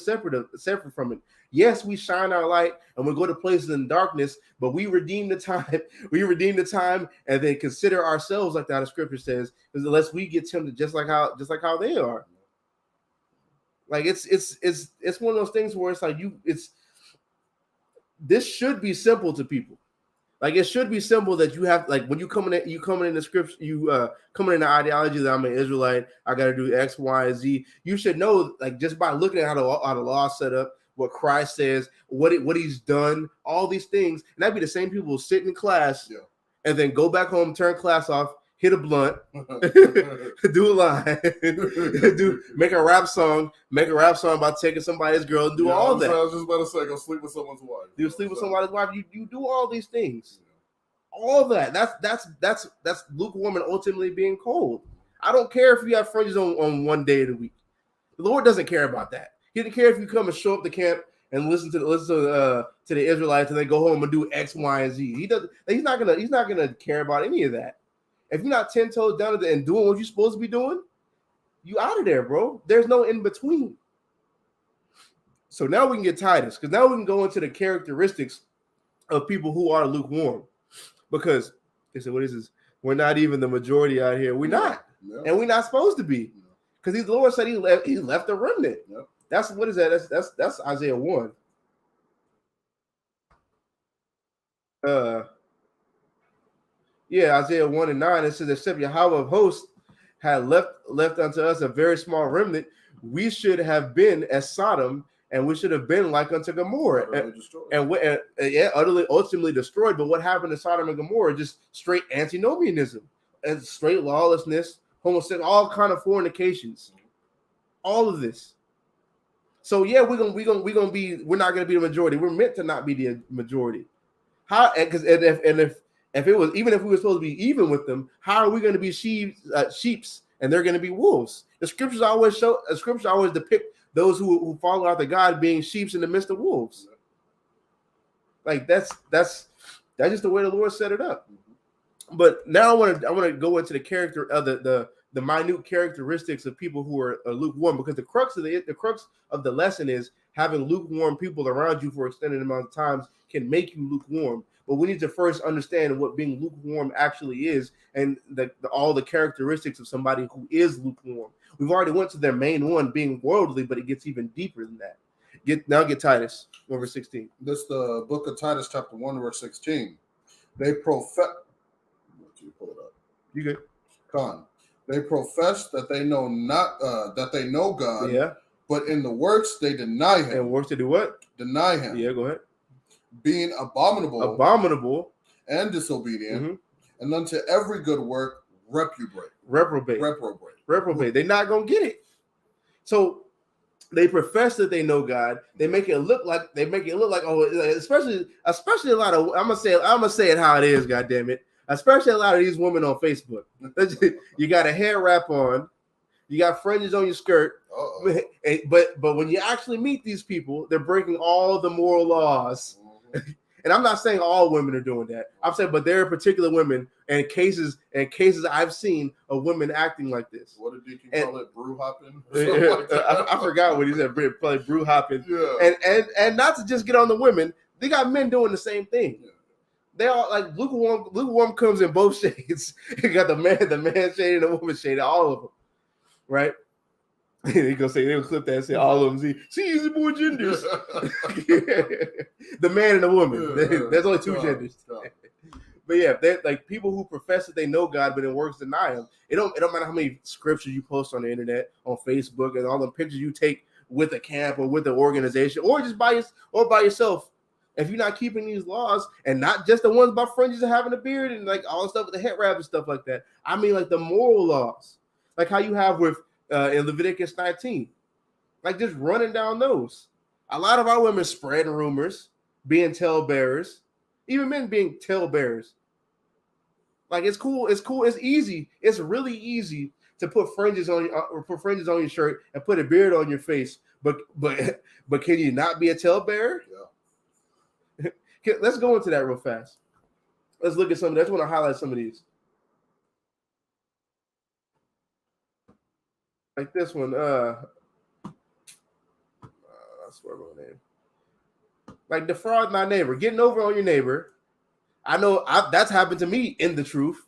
separate from it. Yes, we shine our light and we go to places in darkness, but we redeem the time. We redeem the time and then consider ourselves like that. The scripture says, because unless we get tempted just like how they are. Like it's one of those things where it's like this should be simple to people. Like it should be simple that you have like when you coming in the scripture, you coming in the ideology that I'm an Israelite, I got to do X, Y, and Z. You should know like just by looking at how the law is set up, what Christ says, what he's done, all these things, and that'd be the same people who sit in class and then go back home, turn class off, hit a blunt, do a line, make a rap song about taking somebody's girl, and do all that. I was just about to say, go sleep with someone's wife. You sleep with somebody's wife. You do all these things. All that. That's lukewarm and ultimately being cold. I don't care if you have fringes on one day of the week. The Lord doesn't care about that. He doesn't care if you come and show up to camp and listen to the Israelites and then go home and do X, Y, and Z. He doesn't. He's not gonna care about any of that. If you're not 10 toes down and doing what you're supposed to be doing, you out of there, bro. There's no in between. So now we can get Titus, because now we can go into the characteristics of people who are lukewarm. Because they said, what is this? We're not even the majority out here. We're not. Yeah. And we're not supposed to be. Because the Lord said he left a remnant. Yep. That's what is that? That's Isaiah 1. Isaiah 1 and 9, it says, except Yahweh of hosts had left unto us a very small remnant, we should have been as Sodom, and we should have been like unto Gomorrah, utterly ultimately destroyed. But what happened to Sodom and Gomorrah? Just straight antinomianism and straight lawlessness, homosexuality, all kind of fornications, all of this. So we're not gonna be the majority. We're meant to not be the majority. How? Because if we were supposed to be even with them, how are we going to be sheeps and they're going to be wolves? The scriptures always depict those who follow after God being sheeps in the midst of wolves. Like that's just the way the Lord set it up. But now I want to go into the character of the minute characteristics of people who are lukewarm, because the crux of the lesson is having lukewarm people around you for extended amount of times can make you lukewarm. But we need to first understand what being lukewarm actually is, and all the characteristics of somebody who is lukewarm. We've already went to their main one, being worldly, but it gets even deeper than that. Get Titus, verse 16. This the book of Titus, chapter 1, verse 16. They profess. You pull it up. You good? They profess that they know not that they know God. Yeah. But in the works they deny him. And works to do what? Deny him. Yeah, go ahead. Being abominable and disobedient, and unto every good work reprobate. They're not gonna get it. So they profess that they know God. They make it look like especially a lot of, I'm gonna say it how it is, God damn it. Especially a lot of these women on Facebook. You got a hair wrap on, you got fringes on your skirt, but when you actually meet these people, they're breaking all the moral laws. And I'm not saying all women are doing that. I'm saying, but there are particular women and cases I've seen of women acting like this. What did you call it? Brew hopping? I forgot what he said. Probably brew hopping. Yeah. And not to just get on the women, they got men doing the same thing. Yeah. They all like lukewarm comes in both shades. You got the man shade and the woman shade, all of them, right? They're gonna clip that and say all of them. See, it's more genders. The man and the woman. There's only two genders. But yeah, they're like people who profess that they know God, but in works deny him. It don't matter how many scriptures you post on the internet, on Facebook, and all the pictures you take with a camp or with the organization, or just by yourself. If you're not keeping these laws, and not just the ones about fringes and having a beard and like all the stuff with the head wrap and stuff like that. I mean, like the moral laws, like how you have with in Leviticus 19, like just running down those. A lot of our women spreading rumors, being talebearers, even men being talebearers. Like it's cool, it's easy, it's really easy to put fringes on your shirt and put a beard on your face, but can you not be a talebearer? Yeah. Let's go into that real fast. Let's look at some of that. I just want to highlight some of these. Like this one, I swear my name. Like defraud my neighbor, getting over on your neighbor. I know that's happened to me in the truth.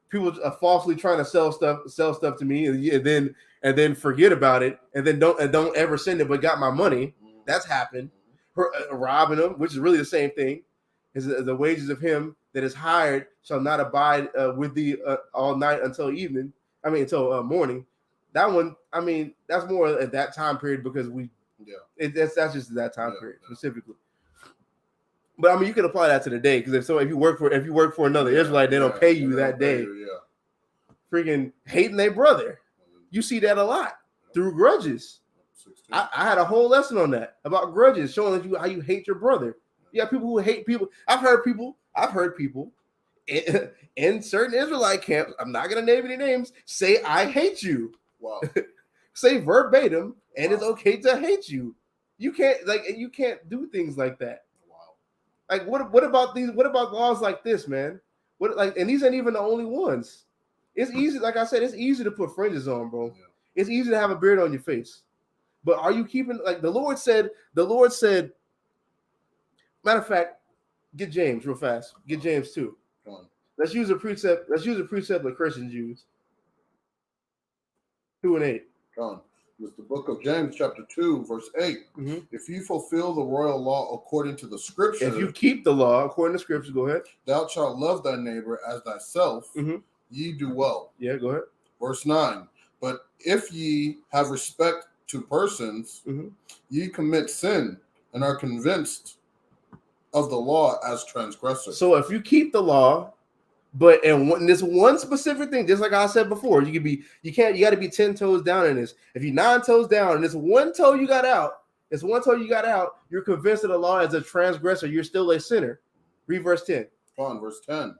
People are falsely trying to sell stuff to me, and then forget about it, and then don't ever send it, but got my money. That's happened. Robbing them, which is really the same thing, is the wages of him that is hired shall not abide with thee all night until evening. I mean, until morning. That one, I mean, that's more at that time period because that's just that time period specifically. But I mean, you can apply that to the day because if you work for another Israelite, they don't pay you that day. Freaking hating their brother, you see that a lot through grudges. I had a whole lesson on that about grudges, showing you how you hate your brother. You have people who hate people. I've heard people in certain Israelite camps. I'm not gonna name any names. Say I hate you. Wow. Say verbatim, and it's okay to hate you. You can't do things like that. Like what about these? What about laws like this, man? And these ain't even the only ones. It's easy, like I said, it's easy to put fringes on, bro. Yeah. It's easy to have a beard on your face. But are you keeping, like the Lord said, matter of fact, get James real fast. Get James 2. Let's use a precept that Christians use. 2 and 8. It's the book of James, chapter 2, verse 8. Mm-hmm. If you fulfill the royal law according to the scripture, if you keep the law according to scripture, go ahead. Thou shalt love thy neighbor as thyself. Mm-hmm. Ye do well. Yeah, go ahead. Verse 9. But if ye have respect to persons, ye commit sin and are convinced of the law as transgressors. So if you keep the law, but in this one specific thing, just like I said before, you got to be 10 toes down in this. If you're 9 toes down and this one toe you got out, you're convinced of the law as a transgressor. You're still a sinner. Read verse 10. Verse 10.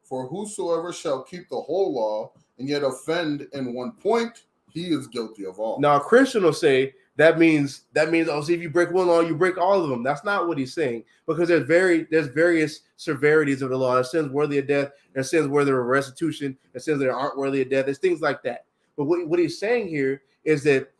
For whosoever shall keep the whole law and yet offend in one point, he is guilty of all. Now a Christian will say that means oh, see, if you break one law, you break all of them. That's not what he's saying, because there's various severities of the law. There's sins worthy of death, there's sins worthy of restitution, there's sins that aren't worthy of death. There's things like that. But what he's saying here is that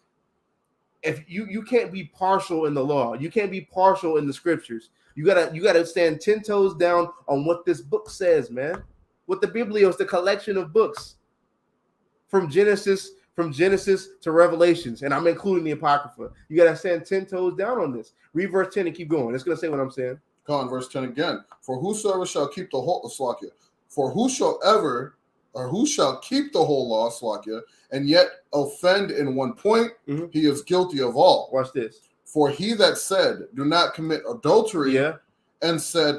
if you can't be partial in the law, you can't be partial in the scriptures. You gotta stand 10 toes down on what this book says, man. What the Biblios, the collection of books from Genesis to Revelations, and I'm including the Apocrypha. You got to stand 10 toes down on this. Read verse 10 and keep going. It's going to say what I'm saying. Verse 10 again. For whosoever shall keep the whole who shall keep the whole law, and yet offend in one point, he is guilty of all. Watch this. For he that said, do not commit adultery, and said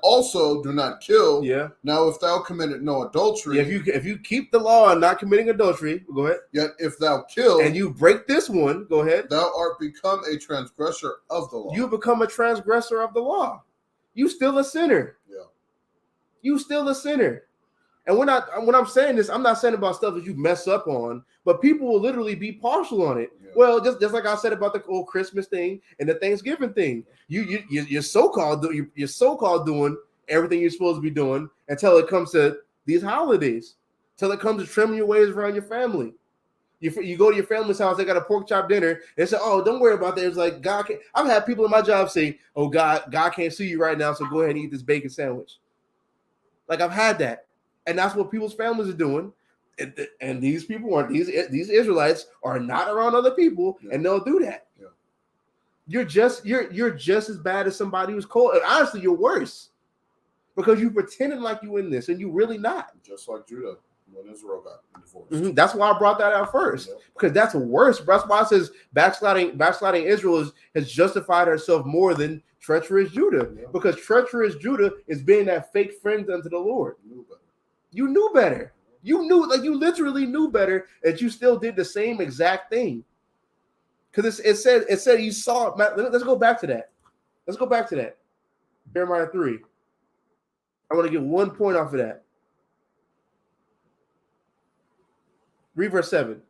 also, do not kill. Yeah. Now, if thou committed no adultery, if you keep the law and not committing adultery, go ahead. Yet if thou kill, and you break this one, go ahead. Thou art become a transgressor of the law. You become a transgressor of the law. You still a sinner. Yeah. You still a sinner. And when I'm saying this, I'm not saying about stuff that you mess up on, but people will literally be partial on it. Yeah. Well, just like I said about the old Christmas thing and the Thanksgiving thing, you're so-called doing everything you're supposed to be doing until it comes to these holidays, till it comes to trimming your ways around your family. You go to your family's house, they got a pork chop dinner. They say, "Oh, don't worry about that." It's like God can't. I've had people in my job say, "Oh, God can't see you right now, so go ahead and eat this bacon sandwich." Like I've had that. And that's what people's families are doing. And these people these Israelites are not around other people, and they'll do that. Yeah. You're just as bad as somebody who's cold. Honestly, you're worse because you pretended like you in this and you really not. Just like Judah when Israel got divorced. That's why I brought that out first, because that's worse. That's why it says backsliding Israel has justified herself more than treacherous Judah, because treacherous Judah is being that fake friend unto the Lord. You knew better. You literally knew better, that you still did the same exact thing. Because it said you saw it. Let's go back to that. Jeremiah 3. I want to get 1 point off of that. Read verse 7.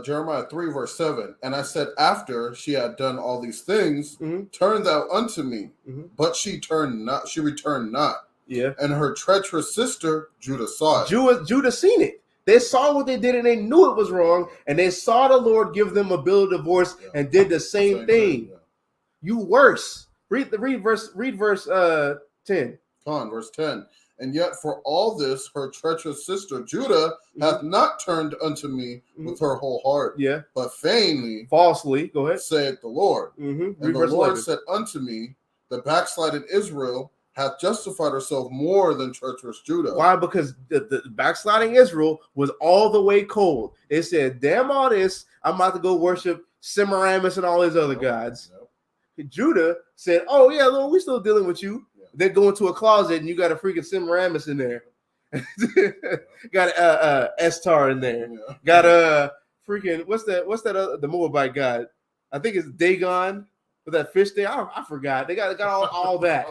Jeremiah 3, verse 7. And I said, after she had done all these things, turn thou unto me. But she returned not. Yeah. And her treacherous sister, Judah, saw it. Judah seen it. They saw what they did and they knew it was wrong. And they saw the Lord give them a bill of divorce and did the same thing. Yeah. You worse. Read verse 10. Verse 10. And yet for all this, her treacherous sister, Judah, hath not turned unto me with her whole heart. Yeah. But feignedly. Falsely. Go ahead. Saith the Lord. And the Lord said unto me, the backslided Israel hath justified herself more than treacherous Judah. Why? Because the backsliding Israel was all the way cold. They said, damn all this, I'm about to go worship Semiramis and all these other gods. Judah said, oh yeah, Lord, we're still dealing with you. They go into a closet and you got a freaking Semiramis in there. Got Estar in there. Got a freaking what's that the Moabite god? I think it's Dagon with that fish there. I forgot. They got all that.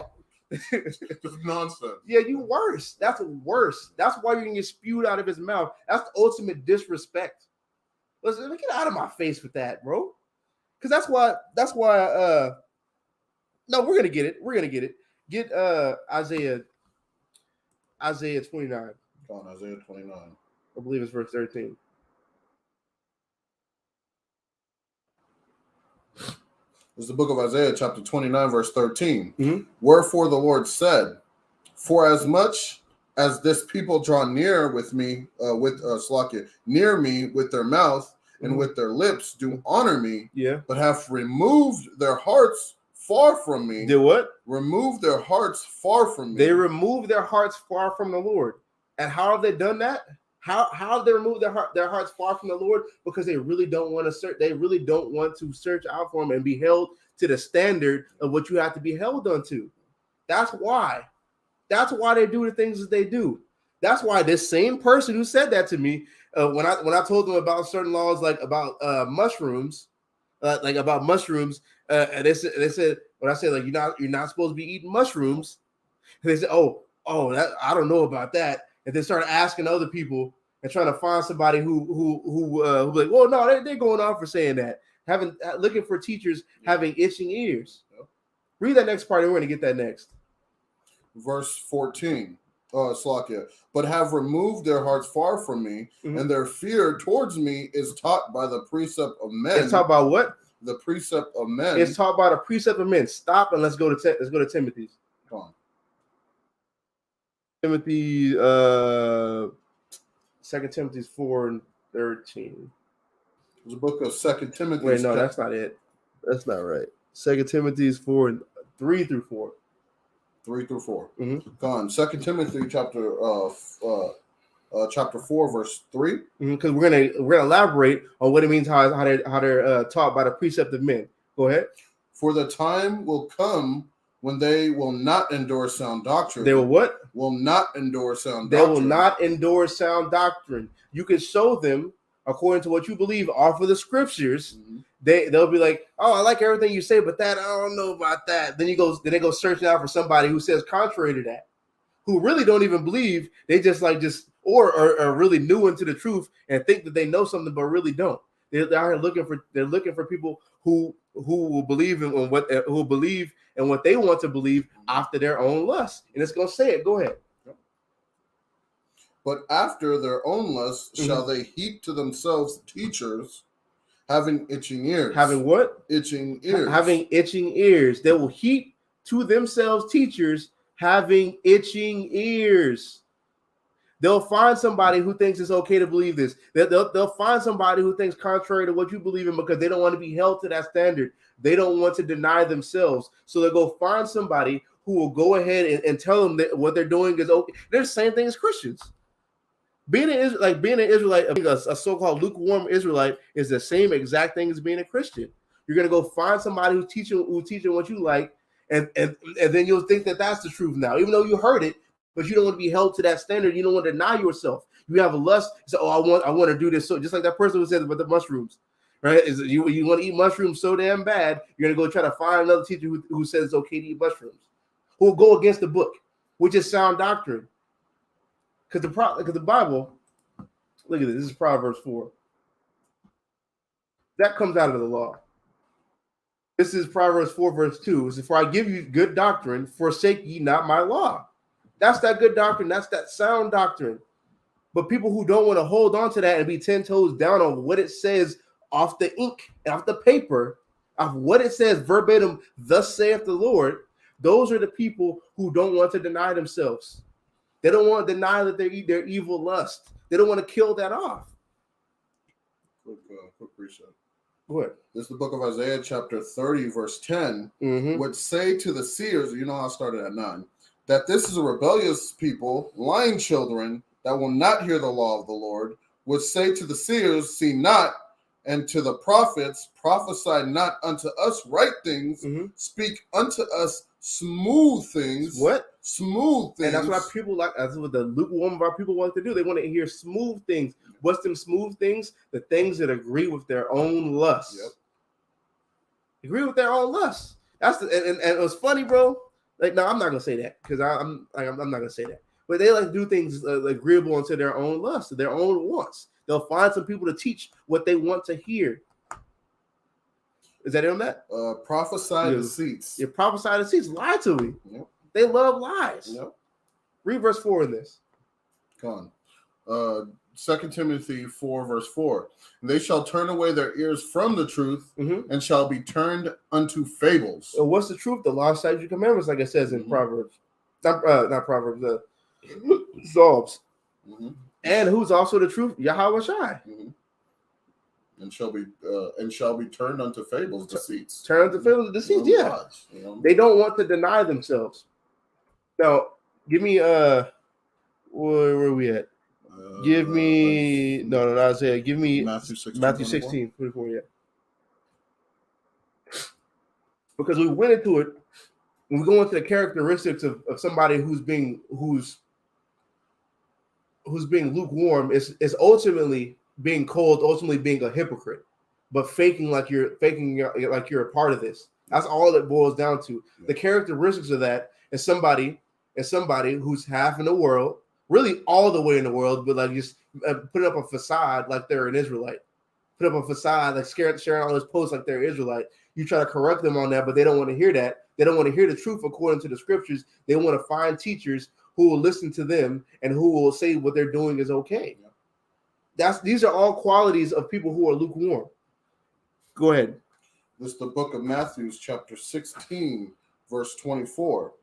Just nonsense. Yeah, you worse. That's worse. That's why you're gonna get spewed out of his mouth. That's the ultimate disrespect. Listen, get out of my face with that, bro. Because that's why no, we're gonna get it. We're gonna get it. Get Isaiah 29. On Isaiah 29. I believe it's verse 13. This is the book of Isaiah, chapter 29, verse 13. Mm-hmm. Wherefore the Lord said, for as much as this people draw near with me, near me with their mouth and with their lips do honor me, but have removed their hearts far from me. Did what? Remove their hearts far from me. They removed their hearts far from the Lord. And how have they done that? How have they removed their hearts far from the Lord? Because they really don't want to search. They really don't want to search out for him and be held to the standard of what you have to be held unto. That's why. That's why they do the things that they do. That's why this same person who said that to me, when I told them about certain laws, like about mushrooms, and they said when I said like you're not supposed to be eating mushrooms, they said oh that I don't know about that, and then started asking other people and trying to find somebody who like, well, no, they're going on for saying that, looking for teachers having itching ears. Read that next part, and we're going to get that next. Verse 14. Slakia, but have removed their hearts far from me, and their fear towards me is taught by the precept of men. It's taught by what? The precept of men. It's taught by the precept of men. Stop and let's go to Timothy's. Come on. Timothy, 2 Timothy 4:13. The book of 2 Timothy. Wait, no, that's not it. That's not right. 2 Timothy 4:3 through 4. 3 through 4. Mm-hmm. Gone. 2 Timothy chapter 4 verse 3. Because we're gonna elaborate on what it means how they're taught by the precept of men. Go ahead. For the time will come when they will not endure sound doctrine. They will what? Will not endure sound they doctrine. Will not endure sound doctrine. You can show them according to what you believe off of the scriptures. Mm-hmm. They'll be like, oh, I like everything you say, but that I don't know about that. Then they go searching out for somebody who says contrary to that, who really don't even believe. They or are really new into the truth and think that they know something, but really don't. They're looking for people who will believe in what they want to believe after their own lust. And it's gonna say it. Go ahead. But after their own lust shall they heap to themselves teachers having itching ears. Having what? Itching ears. Having itching ears. They will heap to themselves teachers having itching ears. They'll find somebody who thinks it's okay to believe this. They'll find somebody who thinks contrary to what you believe in because they don't want to be held to that standard. They don't want to deny themselves. So they'll go find somebody who will go ahead and tell them that what they're doing is okay. They're the same thing as Christians. Being an Israelite, a so-called lukewarm Israelite is the same exact thing as being a Christian. You're going to go find somebody who's teaching what you like, and then you'll think that that's the truth now, even though you heard it. But you don't want to be held to that standard. You don't want to deny yourself. You have a lust. So, I want to do this. So just like that person who says about the mushrooms, right? Is you want to eat mushrooms so damn bad, you're gonna go try to find another teacher who says it's okay to eat mushrooms, who will go against the book, which is sound doctrine. Because the Bible, look at this. This is Proverbs 4. That comes out of the law. This is Proverbs 4 verse 2. It says, "For I give you good doctrine, forsake ye not my law." That's that good doctrine. That's that sound doctrine. But people who don't want to hold on to that and be 10 toes down on what it says off the ink, off the paper, of what it says verbatim, thus saith the Lord, those are the people who don't want to deny themselves. They don't want to deny that their evil lust. They don't want to kill that off. Quick precept. Go ahead. This is the book of Isaiah, chapter 30, verse 10, would say to the seers, you know, I started at 9. that this is a rebellious people, lying children, that will not hear the law of the Lord, which say to the seers, see not, and to the prophets, prophesy not unto us right things, speak unto us smooth things. What? Smooth things. And that's what people like. That's what the lukewarm of our people want to do. They want to hear smooth things. What's them smooth things? The things that agree with their own lusts. Yep. Agree with their own lusts. That's and it was funny, bro. Like, no, I'm not gonna say that because I'm not gonna say that. But they like to do things agreeable unto their own lusts, their own wants. They'll find some people to teach what they want to hear. Is that on that? Prophesy deceits. Yeah, prophesy deceits. Lie to me. Yep. They love lies. Yep. Read verse 4 in this. Come on. 2 Timothy 4, verse 4. They shall turn away their ears from the truth and shall be turned unto fables. So what's the truth? The law, statutes, commandments, like it says in Proverbs. Not Proverbs, Psalms. And who's also the truth? Yahweh Shai. And shall be turned unto fables, deceits. Turn unto fables, deceits, yeah. Lies, you know? They don't want to deny themselves. Now, give me where are we at? Give me not Isaiah. Give me Matthew 16, 24, yeah. Because we went into it, when we go into the characteristics of somebody who's being lukewarm, is ultimately being cold, ultimately being a hypocrite, but faking like you're a part of this. That's all it boils down to. Yeah. The characteristics of that is somebody who's half in the world, really all the way in the world, but like just put up a facade like they're an Israelite. Put up a facade like sharing all those posts like they're Israelite. You try to correct them on that, but they don't want to hear that. They don't want to hear the truth according to the scriptures. They want to find teachers who will listen to them and who will say what they're doing is okay. These are all qualities of people who are lukewarm. Go ahead. This is the book of Matthew, chapter 16, verse 24.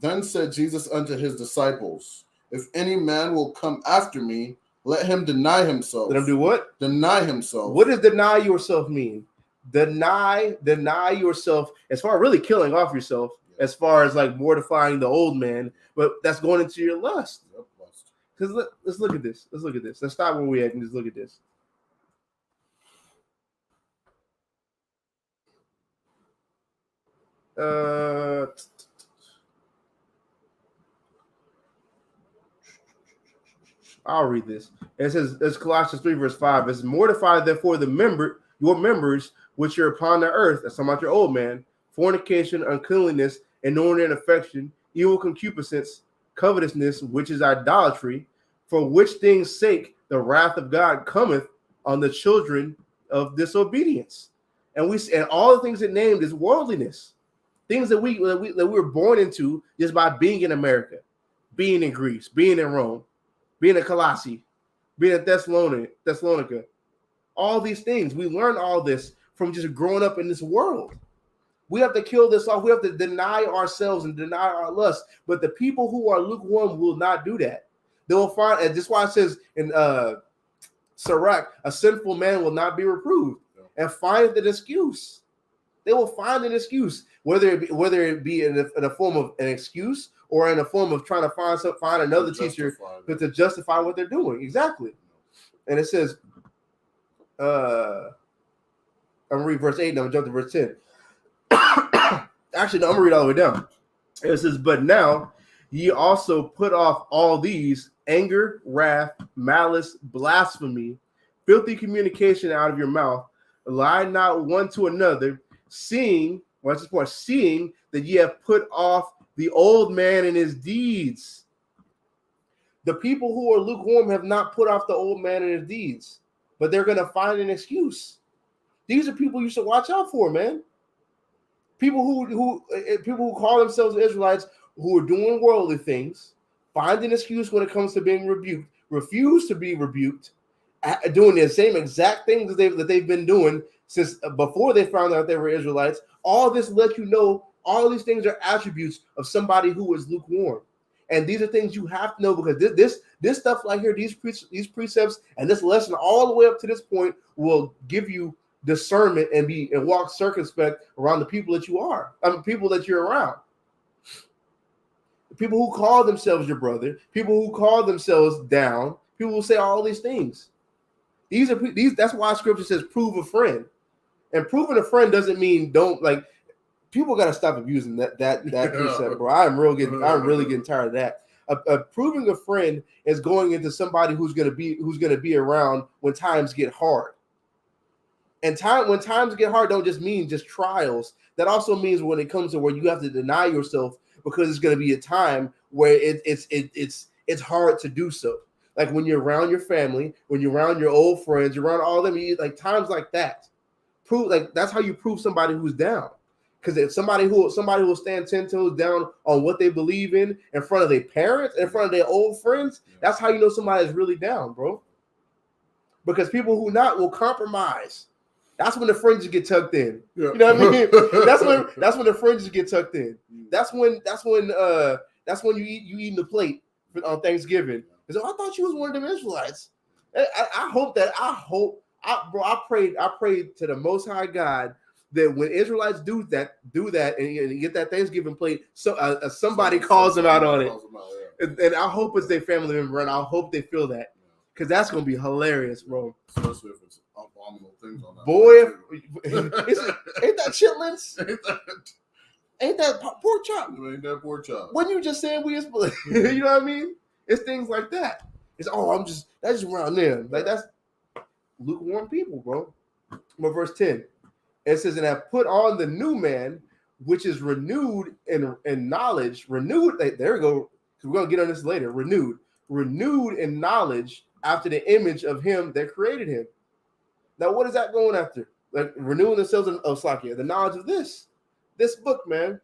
Then said Jesus unto his disciples, if any man will come after me, let him deny himself. Let him do what? Deny himself. What does deny yourself mean? Deny yourself, as far as really killing off yourself, as far as like mortifying the old man, but that's going into your lust. Because let's look at this. Let's stop where we at and just look at this. I'll read this. It says, it's Colossians 3, verse 5. It's mortify therefore your members which are upon the earth. That's talking about your old man. Fornication, uncleanliness, inordinate affection, evil concupiscence, covetousness, which is idolatry, for which things sake the wrath of God cometh on the children of disobedience. And all the things it named is worldliness. Things that we were born into just by being in America, being in Greece, being in Rome, being in Colossae, being in Thessalonica. All these things. We learn all this from just growing up in this world. We have to kill this off. We have to deny ourselves and deny our lust. But the people who are lukewarm will not do that. They will find, and this is why it says in SICARRI, a sinful man will not be reproved, and find an excuse. They will find an excuse, whether it be in a form of an excuse or in a form of trying to find another teacher to justify what they're doing. Exactly. And it says, I'm gonna read verse 8 and I'm gonna jump to verse 10. Actually, no, I'm gonna read all the way down. It says, but now ye also put off all these: anger, wrath, malice, blasphemy, filthy communication out of your mouth. Lie not one to another, seeing that ye have put off the old man and his deeds. The people who are lukewarm have not put off the old man and his deeds, but they're going to find an excuse. These are people you should watch out for, man. People who call themselves Israelites, who are doing worldly things, find an excuse when it comes to being rebuked, refuse to be rebuked, doing the same exact things that they've been doing since before they found out they were Israelites. All this lets you know all these things are attributes of somebody who is lukewarm. And these are things you have to know, because this stuff right here, these precepts and this lesson all the way up to this point will give you discernment and walk circumspect around the people that you are. People that you're around. people who call themselves your brother, people who call themselves down, people will say all these things. These. That's why Scripture says prove a friend, and proving a friend doesn't mean don't like. People got to stop abusing that precept, bro. I'm really getting tired of that. Proving a friend is going into somebody who's gonna be around when times get hard. And when times get hard, don't just mean just trials. That also means when it comes to where you have to deny yourself because it's going to be a time where it's hard to do so. Like when you're around your family, when you're around your old friends, you're around all them, like times like that. That's how you prove somebody who's down. Because if somebody who will stand 10 toes down on what they believe in front of their parents, in front of their old friends, that's how you know somebody is really down, bro. Because people who not will compromise. That's when the fringes get tucked in. Yeah. You know what I mean? That's when the fringes get tucked in. That's when you eating the plate on Thanksgiving. So I thought you was one of them Israelites. I prayed to the Most High God that when Israelites do that and get that Thanksgiving plate, so somebody calls them out on it. And I hope it's their family member, and I hope they feel that, because that's gonna be hilarious, bro. Especially if it's abominable things on that. Boy, ain't that chitlins? Ain't that pork chop? Ain't that pork chop? When you just saying you know what I mean? It's things like that. It's that's just around there. Like that's lukewarm people, bro. But verse 10. It says, and have put on the new man, which is renewed in knowledge. Renewed, there we go. We're going to get on this later. Renewed in knowledge after the image of him that created him. Now, what is that going after? Like renewing themselves the knowledge of this book, man.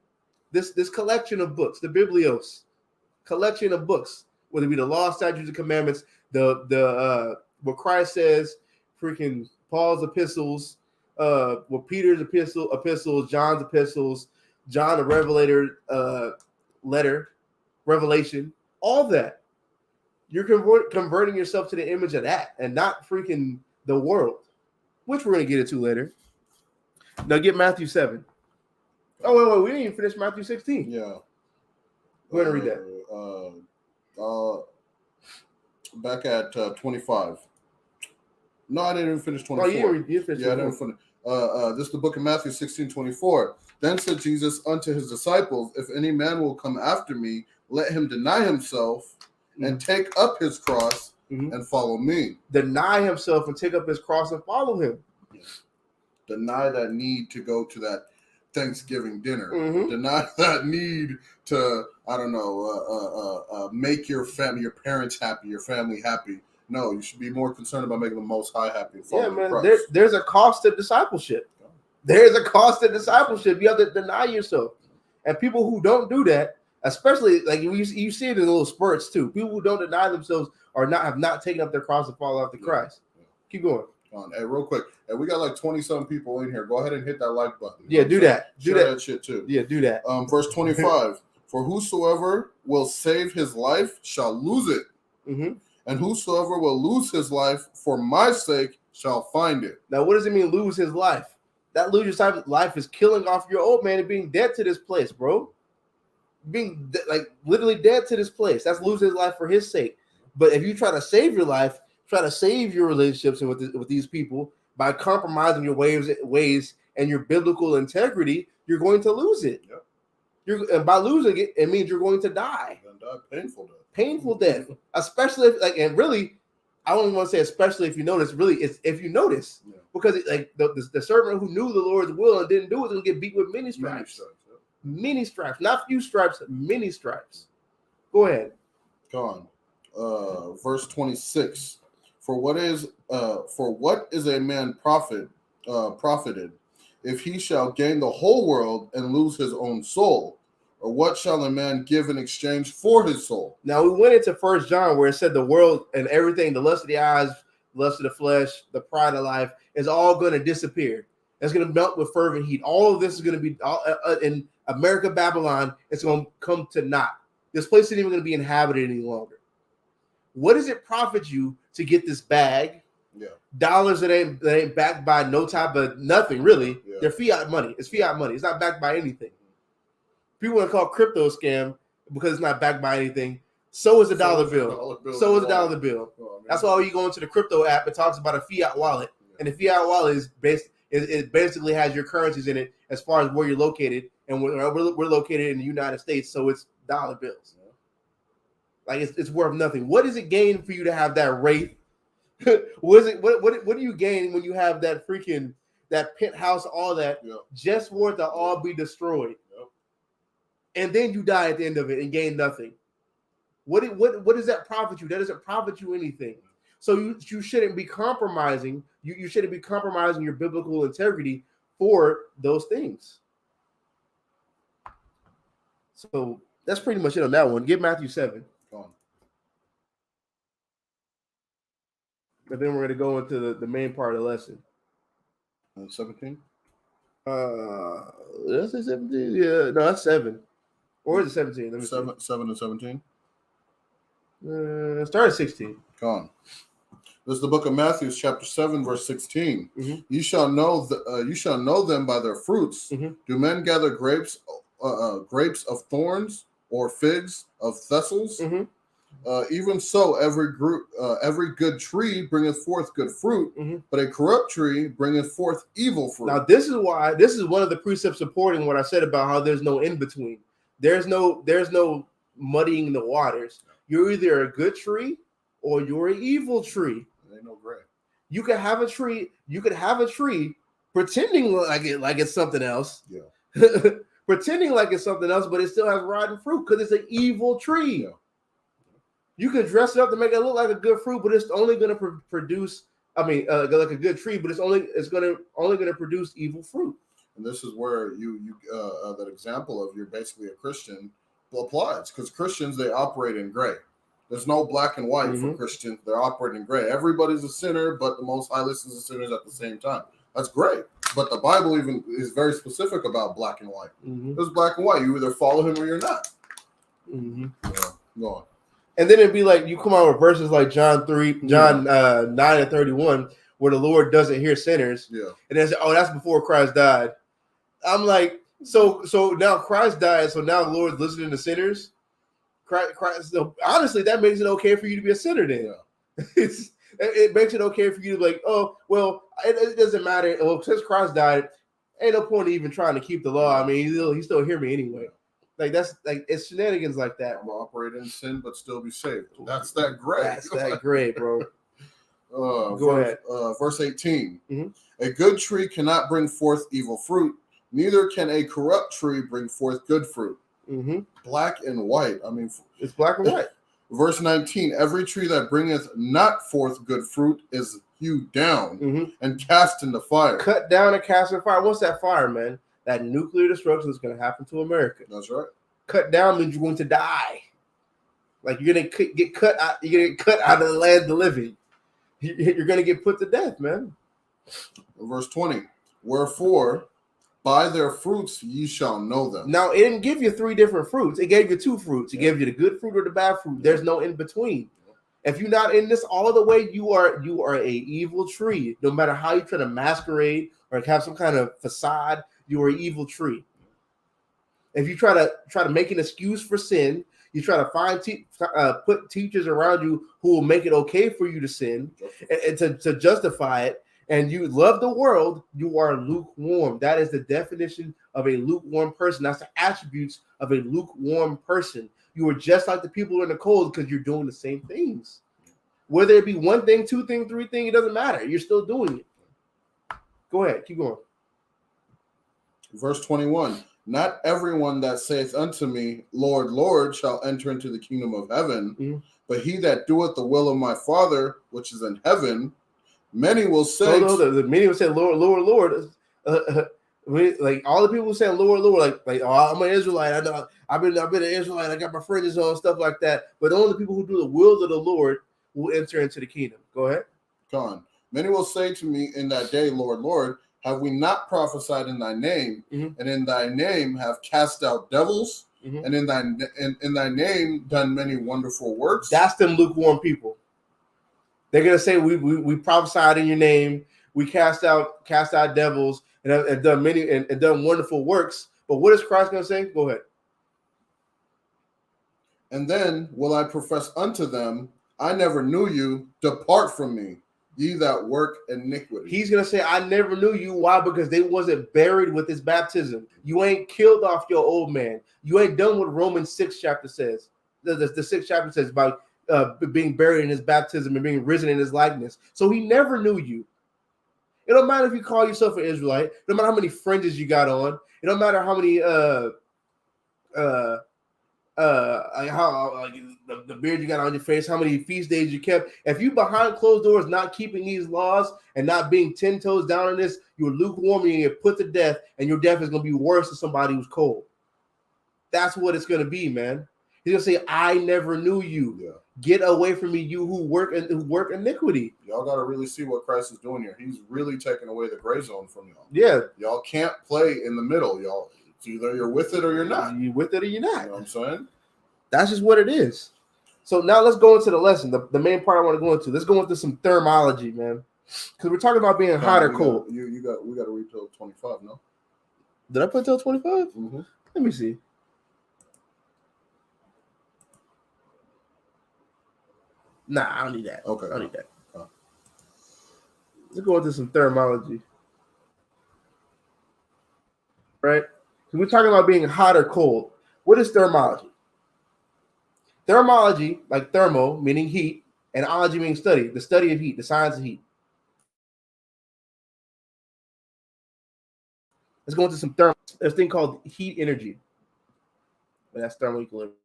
This collection of books, the Biblios, collection of books, whether it be the law, statutes, and commandments, what Christ says, freaking Paul's epistles, Peter's epistles, John's epistles, John the Revelator letter, Revelation, all that. You're converting yourself to the image of that and not freaking the world, which we're going to get into later. Now get Matthew 7. Oh, wait, we didn't even finish Matthew 16. Yeah. Go ahead and read that. Back at 25. No, I didn't even finish 24. Oh, you didn't finish. Yeah, I didn't finish. This is the book of Matthew 16:24. Then said Jesus unto his disciples, if any man will come after me, let him deny himself and take up his cross and follow me. Deny himself and take up his cross and follow him. Deny that need to go to that Thanksgiving dinner. Deny that need to, make your parents happy, your family happy. No, you should be more concerned about making the Most High happy. Yeah, man. There's a cost to discipleship. There's a cost to discipleship. You have to deny yourself. And people who don't do that, especially like you see it in little spurts too. People who don't deny themselves have not taken up their cross and follow after Christ. Keep going. Hey, real quick. Hey, we got like 20-some people in here. Go ahead and hit that like button. Yeah, do that. Share that shit too. Yeah, do that. Verse 25. For whosoever will save his life shall lose it. And whosoever will lose his life for my sake shall find it. Now, what does it mean, lose his life? That lose your life is killing off your old man and being dead to this place, bro. Being literally dead to this place. That's losing his life for his sake. But if you try to save your life, try to save your relationships with these people by compromising your ways and your biblical integrity, you're going to lose it. Yep. And by losing it, it means you're going to die. You're going to die painful death. Painful death, especially if, and really, I don't want to say especially if you notice. Really, it's if you notice, because the servant who knew the Lord's will and didn't do it will get beat with many stripes. Many stripes, not few stripes, many stripes. Go ahead. Go on. Verse 26. For what is a man profited if he shall gain the whole world and lose his own soul? Or what shall a man give in exchange for his soul? Now we went into 1 John where it said the world and everything, the lust of the eyes, lust of the flesh, the pride of life is all going to disappear. It's going to melt with fervent heat. All of this is going to be in America, Babylon. It's going to come to naught. This place isn't even going to be inhabited any longer. What does it profit you to get this bag? Yeah. Dollars that ain't backed by no type of nothing really. Yeah. They're fiat money. It's fiat money. It's not backed by anything. People want to call crypto a scam. because it's not backed by anything. So is a dollar bill. So is a dollar bill. That's why when you go into the crypto app, it talks about a fiat wallet, and the fiat wallet is it basically has your currencies in it as far as where you're located, and we're located in the United States, so it's dollar bills. Like it's worth nothing. What does it gain for you to have that Wraith? What do you gain when you have that freaking that penthouse, all that, just for it to all be destroyed, and then you die at the end of it and gain nothing? What does that profit you? That doesn't profit you anything. So you shouldn't be compromising. You shouldn't be compromising your biblical integrity for those things. So that's pretty much it on that one. Get Matthew 7. Go on. But then we're going to go into the main part of the lesson. 17? That's 17? Yeah, no, that's 7. Or is it 17? Let me 7 and 17? Start at 16. Go on. This is the book of Matthew, chapter 7, verse 16. Mm-hmm. You shall know them by their fruits. Mm-hmm. Do men gather grapes of thorns, or figs of thistles? Mm-hmm. Even so, every good tree bringeth forth good fruit, but a corrupt tree bringeth forth evil fruit. Now, this is one of the precepts supporting what I said about how there's no in between. There's no muddying the waters. You're either a good tree or you're an evil tree. There ain't no gray. You could have a tree. You could have a tree pretending like it's something else. Yeah. Pretending like it's something else, but it still has rotten fruit because it's an evil tree. Yeah. You can dress it up to make it look like a good fruit, but it's only going to produce. Like a good tree, but it's only going to produce evil fruit. And this is where that example of you're basically a Christian applies, because Christians, they operate in gray. There's no black and white for Christians. They're operating gray. Everybody's a sinner, but the Most High listens to sinners at the same time. That's great. But the Bible even is very specific about black and white. There's black and white. You either follow him or you're not. Yeah, go on. And then it'd be like you come out with verses like John 9 and 31, where the Lord doesn't hear sinners. Yeah. And then say, oh, that's before Christ died. I'm like, so now Christ died, so now the Lord's listening to sinners. Christ, so honestly, that makes it okay for you to be a sinner then. Yeah. It makes it okay for you to be like, oh, well, it doesn't matter. Well, since Christ died, ain't no point in even trying to keep the law. I mean, he still hear me anyway. Like that's like it's shenanigans like that. I'm operate in sin but still be saved. That's that gray. That's that gray, bro. Go ahead. Verse 18. A good tree cannot bring forth evil fruit, neither can a corrupt tree bring forth good fruit. Black and white. I mean, it's black and white. Verse 19. Every tree that bringeth not forth good fruit is hewed down and cast into fire. Cut down and cast in fire. What's that fire, man? That nuclear destruction is going to happen to America. That's right. Cut down means you're going to die. Like you're going to get cut out. You're going to get cut out of the land of the living. You're going to get put to death, man. Verse 20. Wherefore, by their fruits ye shall know them. Now, it didn't give you 3 different fruits. It gave you 2 fruits. It gave you the good fruit or the bad fruit. There's no in between. If you're not in this all the way, you are a evil tree. No matter how you try to masquerade or have some kind of facade, you are an evil tree. If you try to make an excuse for sin, you try to find put teachers around you who will make it okay for you to sin and to justify it, and you love the world, you are lukewarm. That is the definition of a lukewarm person. That's the attributes of a lukewarm person. You are just like the people in the cold because you're doing the same things. Whether it be 1 thing, 2 thing, 3 thing, it doesn't matter. You're still doing it. Go ahead, keep going. Verse 21, not everyone that saith unto me, Lord, Lord, shall enter into the kingdom of heaven, but he that doeth the will of my Father, which is in heaven. Many will say, many will say, Lord, Lord, Lord. Like all the people saying, Lord, Lord, like oh, I'm an Israelite. I know I've been an Israelite. I got my fringes on, stuff like that. But only the people who do the will of the Lord will enter into the kingdom. Go ahead. Come on. Many will say to me in that day, Lord, Lord, have we not prophesied in thy name, and in thy name have cast out devils, and in thy name done many wonderful works? That's them lukewarm people. They're gonna say we prophesied in your name, we cast out devils, and have done many and done wonderful works. But what is Christ gonna say? Go ahead. And then will I profess unto them, I never knew you, depart from me, ye that work iniquity. He's going to say, I never knew you. Why? Because they wasn't buried with his baptism. You ain't killed off your old man. You ain't done what Romans 6 chapter says. The 6th chapter says about being buried in his baptism and being risen in his likeness. So he never knew you. It don't matter if you call yourself an Israelite. It don't matter how many fringes you got on. It don't matter how many the beard you got on your face, how many feast days you kept. If you behind closed doors not keeping these laws and not being 10 toes down on this, you're lukewarm and you get put to death, and your death is going to be worse than somebody who's cold. That's what it's going to be, man. He's going to say, I never knew you. Yeah. Get away from me, you who work iniquity. Y'all got to really see what Christ is doing here. He's really taking away the gray zone from y'all. Yeah. Y'all can't play in the middle, y'all. It's either you're with it or you're not. You with it or you're not. You know what I'm saying? That's just what it is. So now let's go into the lesson. The main part I want to go into. Let's go into some thermology, man. Because we're talking about being hot or cold. We got to read till 25, no? Did I put till 25? Mm-hmm. Let me see. Nah, I don't need that. Okay. I don't need that. Let's go into some thermology. Right? So we're talking about being hot or cold. What is thermology? Thermology, like thermo, meaning heat, and ology meaning study, the study of heat, the science of heat. Let's go into some there's a thing called heat energy. But that's thermal equilibrium.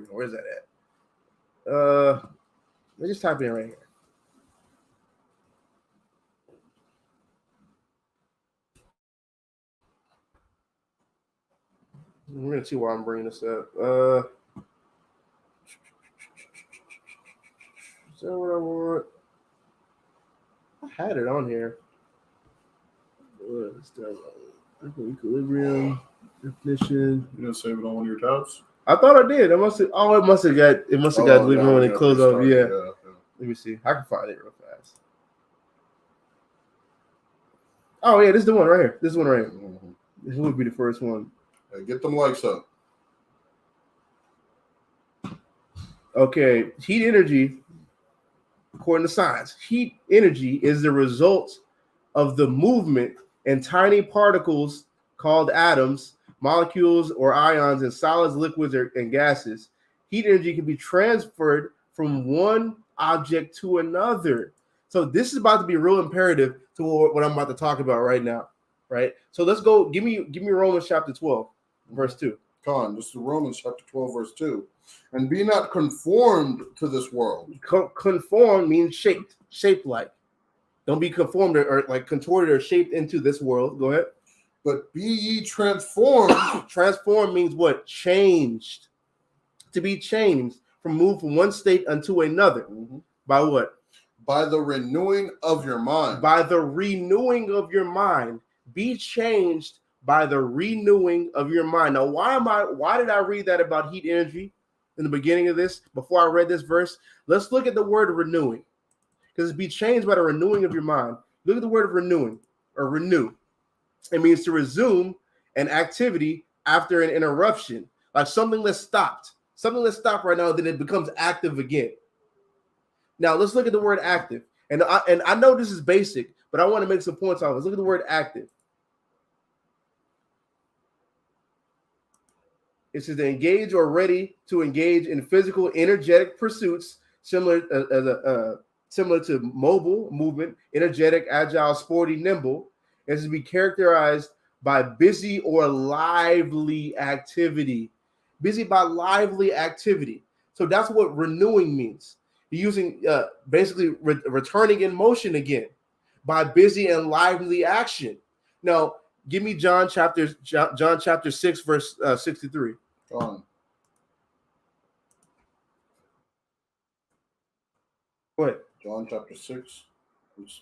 Where's that at? Let's just type it in right here. We're gonna see why I'm bringing this up. Is that what I want? I had it on here. What's that? Equilibrium definition. You didn't save it on one of your tabs? I thought I did. It must have got delivered when it closed off. Yeah. Let me see. I can find it real fast. Oh yeah, this is the one right here. This one right here. Mm-hmm. This would be the first one. Hey, get them likes up. Okay, heat energy, according to science, heat energy is the result of the movement in tiny particles called atoms, molecules, or ions in solids, liquids, and gases. Heat energy can be transferred from one object to another. So this is about to be real imperative to what I'm about to talk about right now, right? So let's go. Give me Romans chapter 12, verse 2. This is Romans chapter 12, verse 2. And be not conformed to this world. Conform means shaped like. Don't be conformed or like contorted or shaped into this world. Go ahead. But be ye transformed. Transform means what? Changed. To be changed, moved from one state unto another. Mm-hmm. By what? By the renewing of your mind. By the renewing of your mind. Be changed by the renewing of your mind. Now, why did I read that about heat energy in the beginning of this? Before I read this verse, let's look at the word renewing. Because be changed by the renewing of your mind. Look at the word renewing or renew. It means to resume an activity after an interruption, like something that's stopped. Something that's stopped right now, then it becomes active again. Now let's look at the word active. And I know this is basic, but I want to make some points on this. Look at the word active. It says to engage or ready to engage in physical, energetic pursuits, similar to mobile, movement, energetic, agile, sporty, nimble. It is to be characterized by busy or lively activity. Busy by lively activity. So that's what renewing means. You're using basically returning in motion again by busy and lively action. Now, give me John chapter 6, verse 63. John. Go ahead. John chapter 6, verse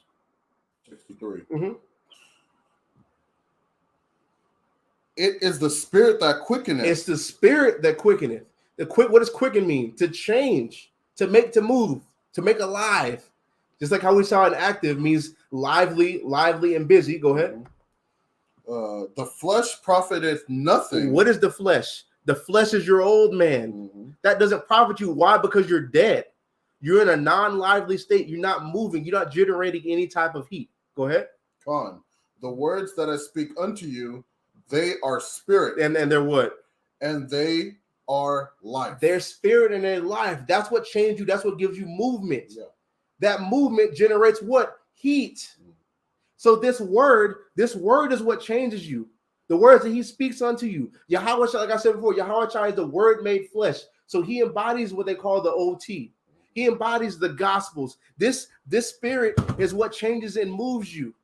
63. Mm-hmm. It is the spirit that quickeneth. It's the spirit that quickeneth. What does quicken mean? To change, to move, to make alive. Just like how we saw in active means lively and busy. Go ahead. The flesh profiteth nothing. What is the flesh? The flesh is your old man. Mm-hmm. That doesn't profit you. Why? Because you're dead. You're in a non-lively state. You're not moving. You're not generating any type of heat. Go ahead. Con, the words that I speak unto you, they are spirit. And they're what? And they are life. Their spirit and their life. That's what changed you. That's what gives you movement. Yeah. That movement generates what? Heat. So this word is what changes you. The words that he speaks unto you. Yahweh, like I said before, Yahweh is the word made flesh. So he embodies what they call the OT. He embodies the gospels. This spirit is what changes and moves you.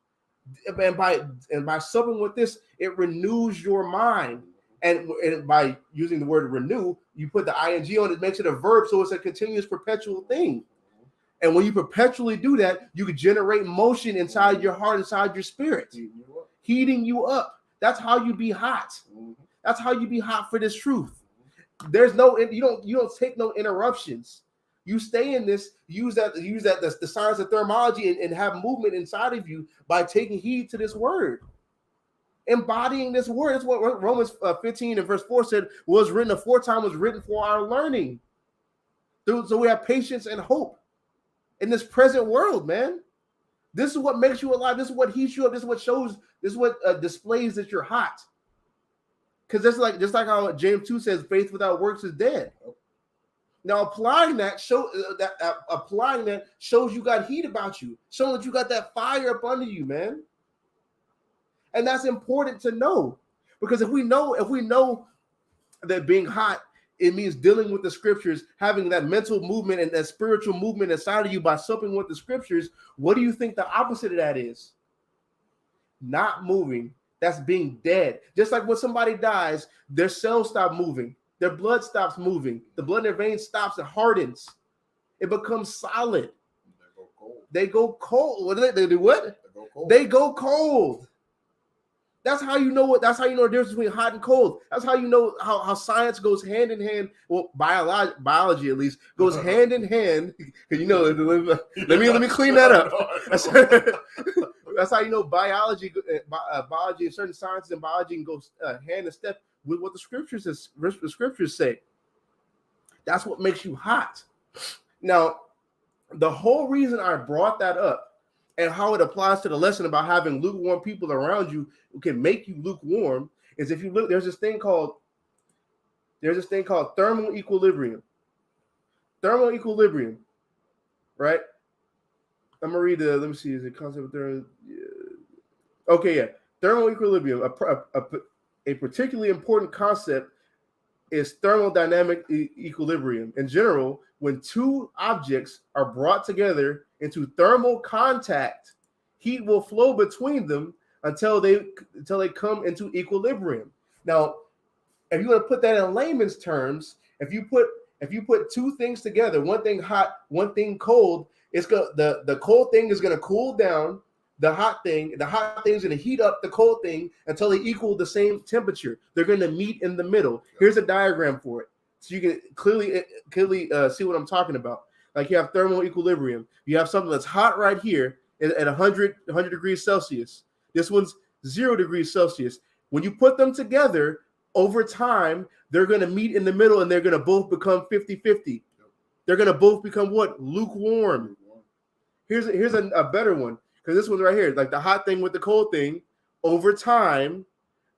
And by supping with this, it renews your mind. And by using the word renew, you put the ing on it, makes it a verb, so it's a continuous, perpetual thing. And when you perpetually do that, you can generate motion inside your heart, inside your spirit, heating you up. That's how you be hot. That's how you be hot for this truth. There's no, you don't take no interruptions. You stay in this, use that the science of thermology and have movement inside of you by taking heed to this word. Embodying this word. That's what Romans 15 and verse 4 said was written aforetime, was written for our learning. So we have patience and hope in this present world, man. This is what makes you alive. This is what heats you up. This is what shows. This is what displays that you're hot. Because that's just like how James 2 says, faith without works is dead. Now applying that shows you got heat about you, showing that you got that fire up under you, man. And that's important to know, because if we know that being hot, it means dealing with the scriptures, having that mental movement and that spiritual movement inside of you by supping with the scriptures. What do you think the opposite of that is? Not moving. That's being dead. Just like when somebody dies, their cells stop moving. Their blood stops moving. The blood in their veins stops and hardens. It becomes solid. They go cold. What do they do? What? They go cold. That's how you know the difference between hot and cold. That's how you know how science goes hand in hand. Well, biology at least goes hand in hand. Let me clean that up. That's how you know biology and certain sciences and biology goes hand in step with what the scriptures say. That's what makes you hot. Now, the whole reason I brought that up and how it applies to the lesson about having lukewarm people around you who can make you lukewarm is, if you look, there's this thing called thermal equilibrium. Thermal equilibrium, right? I'm gonna read let me see, is it concept of thermal? Yeah. Okay, yeah. Thermal equilibrium, a particularly important concept is thermodynamic equilibrium. In general, when two objects are brought together into thermal contact, heat will flow between them until they come into equilibrium. Now, if you want to put that in layman's terms, if you put two things together, one thing hot, one thing cold, the cold thing is going to cool down the hot thing is going to heat up the cold thing until they equal the same temperature. They're going to meet in the middle. Here's a diagram for it, so you can clearly see what I'm talking about. Like, you have thermal equilibrium. You have something that's hot right here at 100 degrees Celsius. This one's 0 degrees Celsius. When you put them together, over time, they're going to meet in the middle, and they're going to both become 50-50. They're going to both become what? Lukewarm. Here's a better one. Because this one's right here, like the hot thing with the cold thing, over time,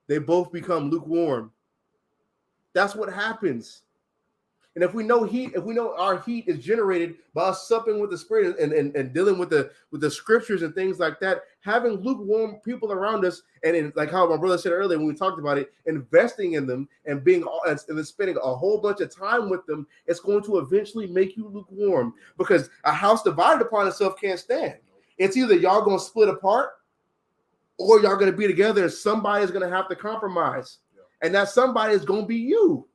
they both become lukewarm. That's what happens. And if we know our heat is generated by us supping with the Spirit and dealing with the scriptures and things like that, having lukewarm people around us, and like how my brother said earlier when we talked about it, investing in them and spending a whole bunch of time with them, it's going to eventually make you lukewarm, because a house divided upon itself can't stand. It's either y'all going to split apart or y'all going to be together, and somebody's going to have to compromise. Yeah. And that somebody is going to be you.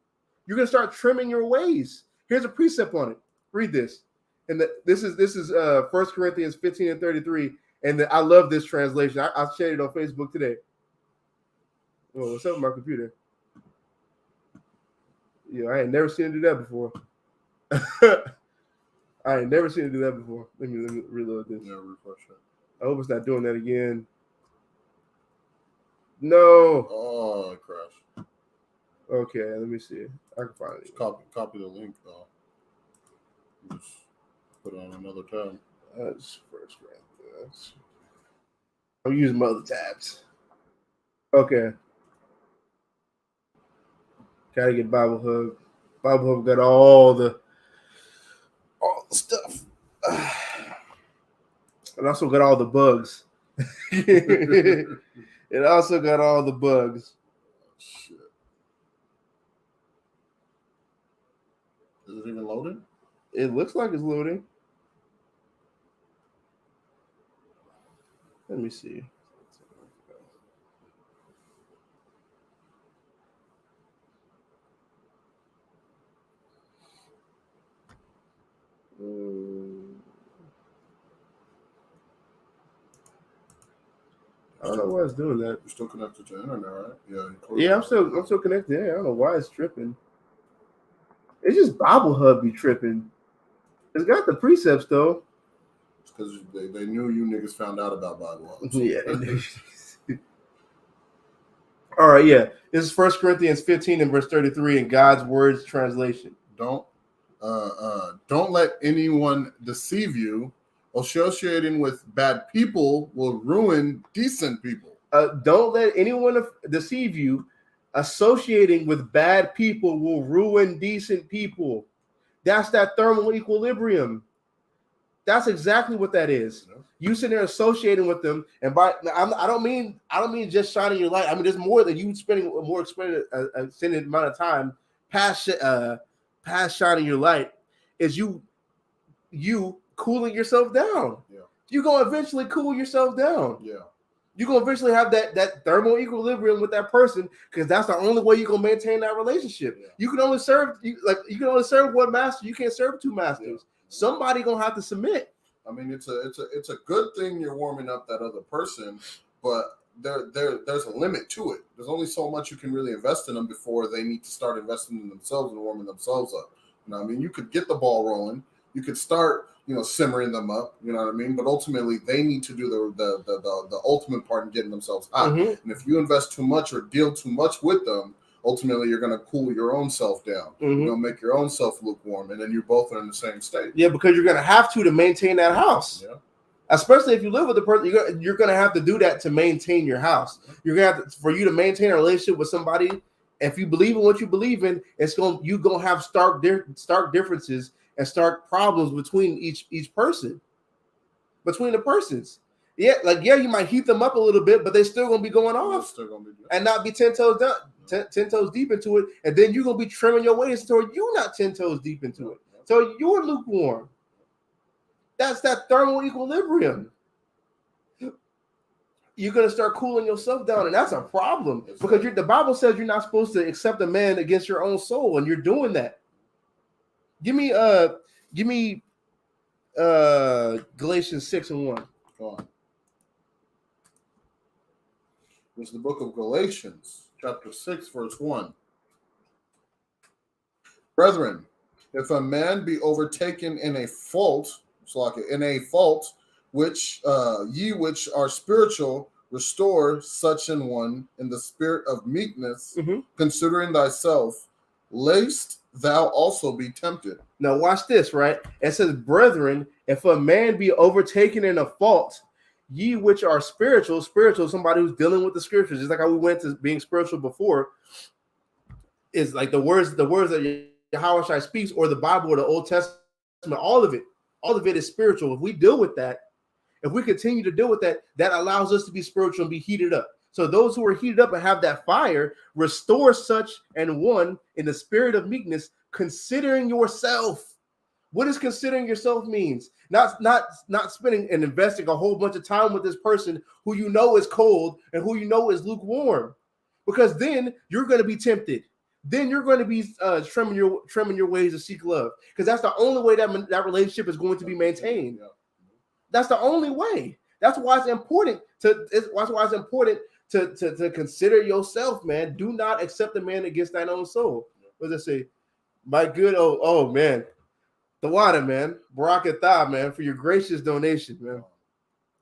You're going to start trimming your ways. Here's a precept on it. Read this. And this is 1 Corinthians 15 and 33. And I love this translation. I shared it on Facebook today. Oh, what's up with my computer? Yeah, I ain't never seen it do that before. I ain't never seen it do that before. Let me reload this. Yeah, refresh it. I hope it's not doing that again. No. Oh, it crashed. Okay, let me see. I can find it. Just copy the link, though. Just put it on another tab. That's First Corinthians. I'm using my other tabs. Okay. Gotta get Bible Hub. Bible Hub got all the stuff. It also got all the bugs. It also got all the bugs. Shit. Is it even loading? It looks like it's loading. Let me see. I don't know why it's doing that. You're still connected to the internet, right? Yeah. Yeah, I'm still connected. Yeah, I don't know why it's tripping. It's just Bible Hub be tripping. It's got the precepts though. It's because they knew you niggas found out about Bible Hub. Yeah. All right, yeah. This is 1 Corinthians 15 and verse 33 in God's Words translation. Don't let anyone deceive you. Associating with bad people will ruin decent people. Don't let anyone deceive you. Associating with bad people will ruin decent people. That's that thermal equilibrium. That's exactly what that is. Yeah. You sitting there associating with them, and I don't mean just shining your light. I mean, there's more than you spending extended amount of time past shining your light. Is you cooling yourself down. Yeah. You're gonna eventually cool yourself down. Yeah. You're gonna eventually have that thermal equilibrium with that person, because that's the only way you're gonna maintain that relationship. Yeah. You can only serve one master. You can't serve two masters. Yeah. Somebody gonna have to submit. I mean, it's a good thing you're warming up that other person, but there's a limit to it. There's only so much you can really invest in them before they need to start investing in themselves and warming themselves up. You know what I mean? You could get the ball rolling. You could start, simmering them up. You know what I mean? But ultimately, they need to do the ultimate part in getting themselves hot. Mm-hmm. And if you invest too much or deal too much with them, ultimately you're going to cool your own self down. Mm-hmm. You're going to make your own self lukewarm, and then you both are in the same state. Yeah, because you're going to have to maintain that house. Yeah. Especially if you live with the person, you're going to have to do that to maintain your house. You're going to have to, for you to maintain a relationship with somebody. If you believe in what you believe in, you're going to have stark differences and stark problems between each person, between the persons. Yeah, you might heat them up a little bit, but they're still going to be going off and not be 10 toes down, 10 toes deep into it. And then you're going to be trimming your waist until you're not 10 toes deep into it. So you're lukewarm. That's that thermal equilibrium. You're going to start cooling yourself down, and that's a problem, because the Bible says you're not supposed to accept a man against your own soul, and you're doing that. Give me Galatians 6:1. Go on. It's the book of Galatians, chapter 6, verse 1. Brethren, if a man be overtaken in a fault, which ye which are spiritual, restore such an one in the spirit of meekness, mm-hmm. considering thyself, lest thou also be tempted. Now watch this, right? It says, brethren, if a man be overtaken in a fault, ye which are spiritual, somebody who's dealing with the scriptures, just like how we went to being spiritual before, is like the words that Yahushua speaks, or the Bible or the Old Testament, all of it is spiritual. If we deal with that, if we continue to deal with that, that allows us to be spiritual and be heated up. So those who are heated up and have that fire, restore such an one in the spirit of meekness, considering yourself. What does considering yourself means? Not spending and investing a whole bunch of time with this person who you know is cold and who you know is lukewarm, because then you're going to be tempted. Then you're going to be trimming your ways to seek love, because that's the only way that relationship is going to be maintained. That's the only way. That's why it's important to consider yourself, man. Do not accept a man against thine own soul. What does it say? My good, oh man. The water, man. Barakatah, man, for your gracious donation, man.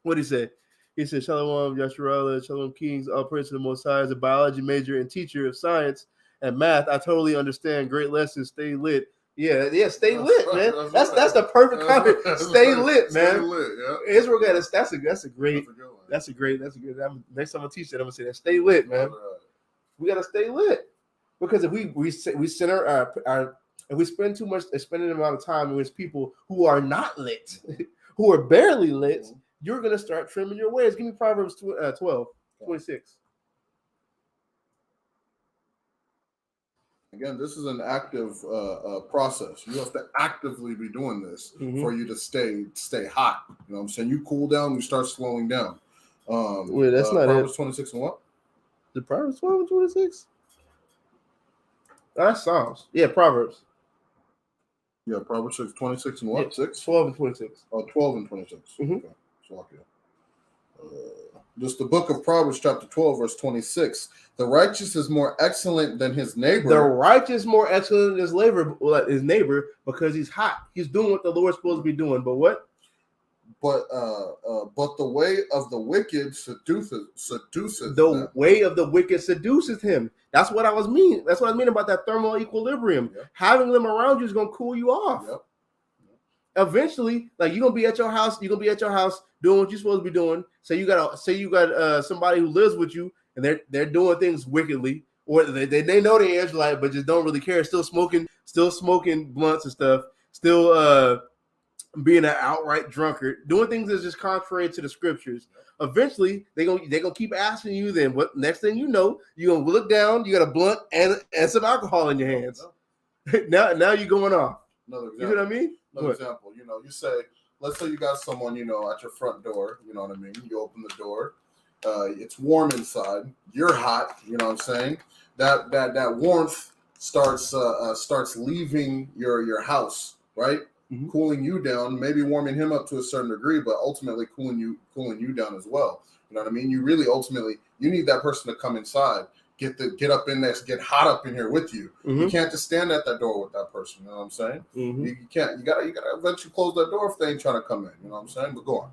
What did he say? He said, Shalom, Yasharallah, Shalom Kings, all praise to the Most High, as a biology major and teacher of science. and math. I totally understand. Great lesson. Stay lit. Yeah, stay lit, man. That's the perfect comment. Stay lit, man. Stay lit, yeah. Israel got us. That's a great. That's a good one. That's a great. Next time I teach that, I'm gonna say that. Stay lit, man. We gotta stay lit, because if we center our if we spend too much spending an amount of time with people who are not lit, who are barely lit, you're gonna start trimming your ways. Give me Proverbs 12:26. Again, this is an active process. You have to actively be doing this for you to stay hot. You know what I'm saying? You cool down, you start slowing down. Wait, that's not Proverbs it. 26 and what? The Proverbs 12:26? That's Psalms. Yeah, Proverbs. Yeah, Proverbs 26 and what? Yeah, 6? 12 and 26. Oh, 12 and 26. Mm-hmm. Okay. So, just the book of Proverbs, chapter 12, verse 26. The righteous is more excellent than his neighbor. The righteous more excellent than his neighbor, because he's hot. He's doing what the Lord's supposed to be doing. But what? But the way of the wicked seduceth The them. way of the wicked seduceth him. That's what I mean. That's what I mean about that thermal equilibrium. Yep. Having them around you is gonna cool you off. Yep. Eventually, like you're gonna be at your house. You're gonna be at your house doing what you're supposed to be doing. Say you got somebody who lives with you, and they're doing things wickedly, or they know they're Israelite, but just don't really care. Still smoking blunts and stuff. Still being an outright drunkard, doing things that's just contrary to the scriptures. Eventually, they're gonna keep asking you. Then what? Next thing you know, you're gonna look down. You got a blunt and some alcohol in your hands. now you're going off. Another example. You know what I mean? Another example. You know, you say, let's say you got someone, you know, at your front door. You know what I mean? You open the door. It's warm inside. You're hot. You know what I'm saying? That warmth starts leaving your house, right? Mm-hmm. Cooling you down, maybe warming him up to a certain degree, but ultimately cooling you down as well. You know what I mean? You really ultimately need that person to come inside, get up in there, get hot up in here with you. Mm-hmm. You can't just stand at that door with that person. You know what I'm saying? Mm-hmm. You can't. You gotta eventually close that door if they ain't trying to come in. You know what I'm saying? But go on.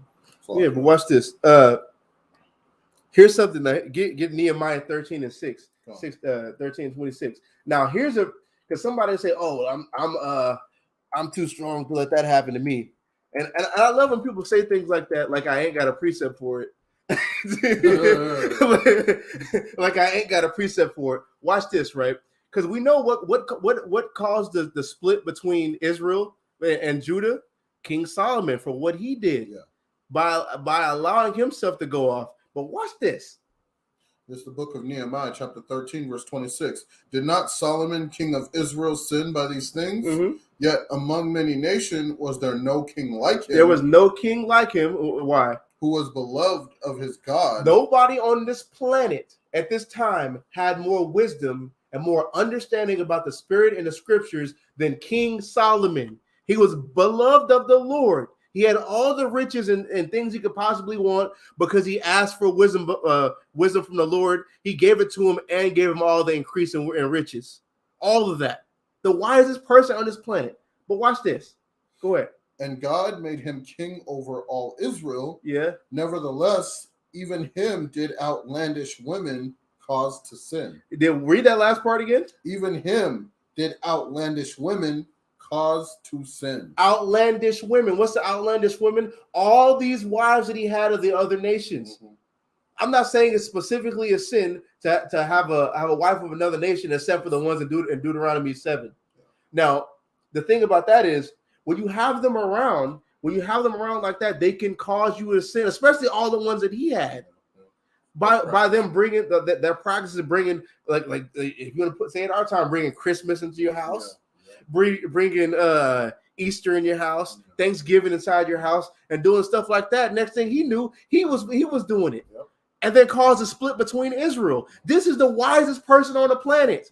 Yeah, but watch this. Here's something that get Nehemiah 13 and 6, 13 and 26. Now because somebody say, "Oh, I'm too strong to let that happen to me," and I love when people say things like that, like I ain't got a precept for it. Like I ain't got a precept for it. Watch this, right? Because we know what caused the split between Israel and Judah. King Solomon, for what he did by allowing himself to go off. But watch this. This is the book of Nehemiah, chapter 13, verse 26. Did not Solomon, king of Israel, sin by these things? Mm-hmm. Yet among many nations was there no king like him. There was no king like him. Why? Who was beloved of his God. Nobody on this planet at this time had more wisdom and more understanding about the spirit and the scriptures than King Solomon. He was beloved of the Lord. He had all the riches and things he could possibly want because he asked for wisdom from the Lord. He gave it to him and gave him all the increase in riches. All of that. The wisest person on this planet. But watch this. Go ahead. And God made him king over all Israel. Yeah. Nevertheless, even him did outlandish women cause to sin. Read that last part again. Even him did outlandish women cause to sin. Outlandish women. What's the outlandish women? All these wives that he had of the other nations. Mm-hmm. I'm not saying it's specifically a sin to have a wife of another nation, except for the ones in Deuteronomy 7. Yeah. Now, the thing about that is, when you have them around like that, they can cause you to sin, especially all the ones that he had. By them bringing their practices of bringing like if you want to say in our time, bringing Christmas into your house. Yeah. Bringing Easter in your house, Thanksgiving inside your house, and doing stuff like that. Next thing he knew, he was doing it, and then caused a split between Israel. This is the wisest person on the planet.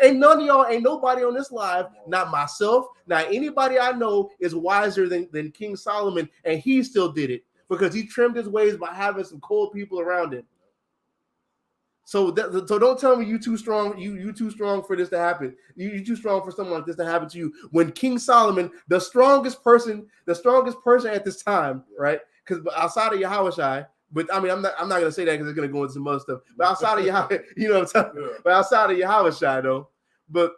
Ain't nobody on this live, not myself, not anybody I know, is wiser than King Solomon, and he still did it because he trimmed his ways by having some cold people around him. So don't tell me you too strong. You too strong for this to happen. You too strong for something like this to happen to you. When King Solomon, the strongest person at this time, right? Because outside of Yahushua, but I mean I'm not gonna say that because it's gonna go into some other stuff. But outside of Yahweh, you know what I'm talking about. But outside of Yahushua, though, But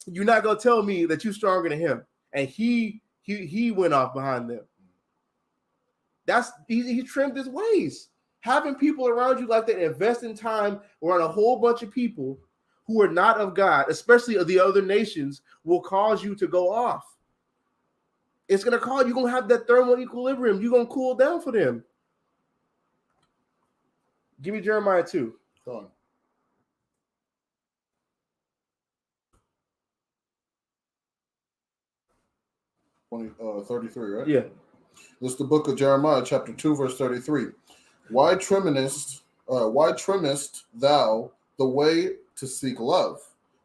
you're not gonna tell me that you're stronger than him. And he went off behind them. He trimmed his ways. Having people around you like that, investing time around a whole bunch of people who are not of God, especially of the other nations, will cause you to go off. It's gonna cause you're gonna have that thermal equilibrium. You're gonna cool down for them. Give me Jeremiah 2. Go on. 33, right? Yeah. This is the book of Jeremiah, chapter 2, verse 33. Why trimmest thou the way to seek love?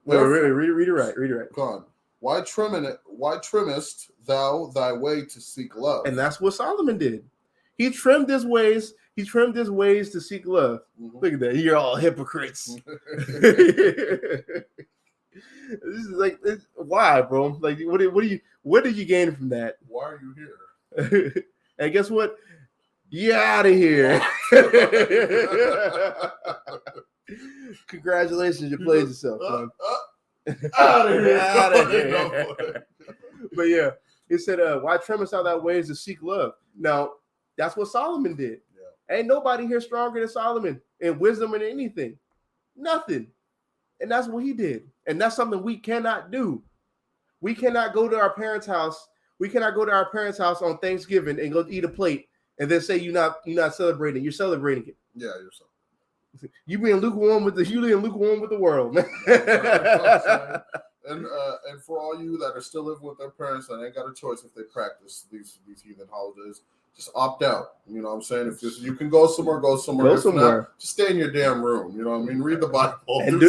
Wait, read it right. Read it right. Go on. Why trimmest thou thy way to seek love? And that's what Solomon did. He trimmed his ways. He trimmed his ways to seek love. Mm-hmm. Look at that. You're all hypocrites. This is like, why, bro? Like, what did you gain from that? Why are you here? And guess what? You're out of here. Congratulations, you played yourself, son. Out of here. Out of here. But yeah, he said, why trimmest thou thy ways to seek love? Now, that's what Solomon did. Yeah. Ain't nobody here stronger than Solomon in wisdom and anything. Nothing. And that's what he did. And that's something we cannot do. We cannot go to our parents' house. We cannot go to our parents' house on Thanksgiving and go eat a plate and then say you're not celebrating. You're celebrating it. Yeah, you're so. You being lukewarm with the world, man. And for all you that are still living with their parents and ain't got a choice if they practice these heathen holidays, just opt out. You know what I'm saying? If you can go somewhere, go somewhere. Go somewhere. Not, just stay in your damn room. You know what I mean? Read the Bible. And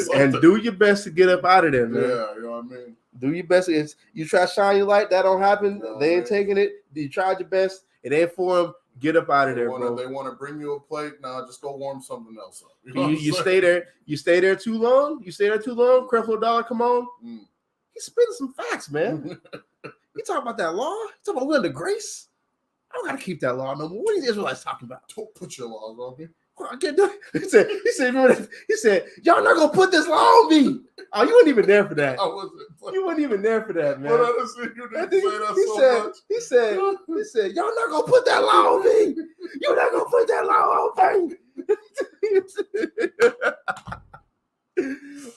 do your best to get up out of there, man. Yeah, you know what I mean? Do your best. You try to shine your light, that don't happen. No, they ain't taking it. You tried your best. It ain't for them. Get up out of there, bro. They want to bring you a plate. Now just go warm something else up. You stay there. You stay there too long. Creflo Dollar, come on. He's spitting some facts, man. You talking about that law? You talking about we're under grace? I don't got to keep that law no more. What are these Israelites talking about? Don't put your laws on me. I can't do it. He said, y'all not going to put this law on me. Oh, you weren't even there for that. I wasn't. You weren't even there for that, man. But honestly, you didn't say that much. He said, y'all not going to put that law on me. You're not going to put that law on me.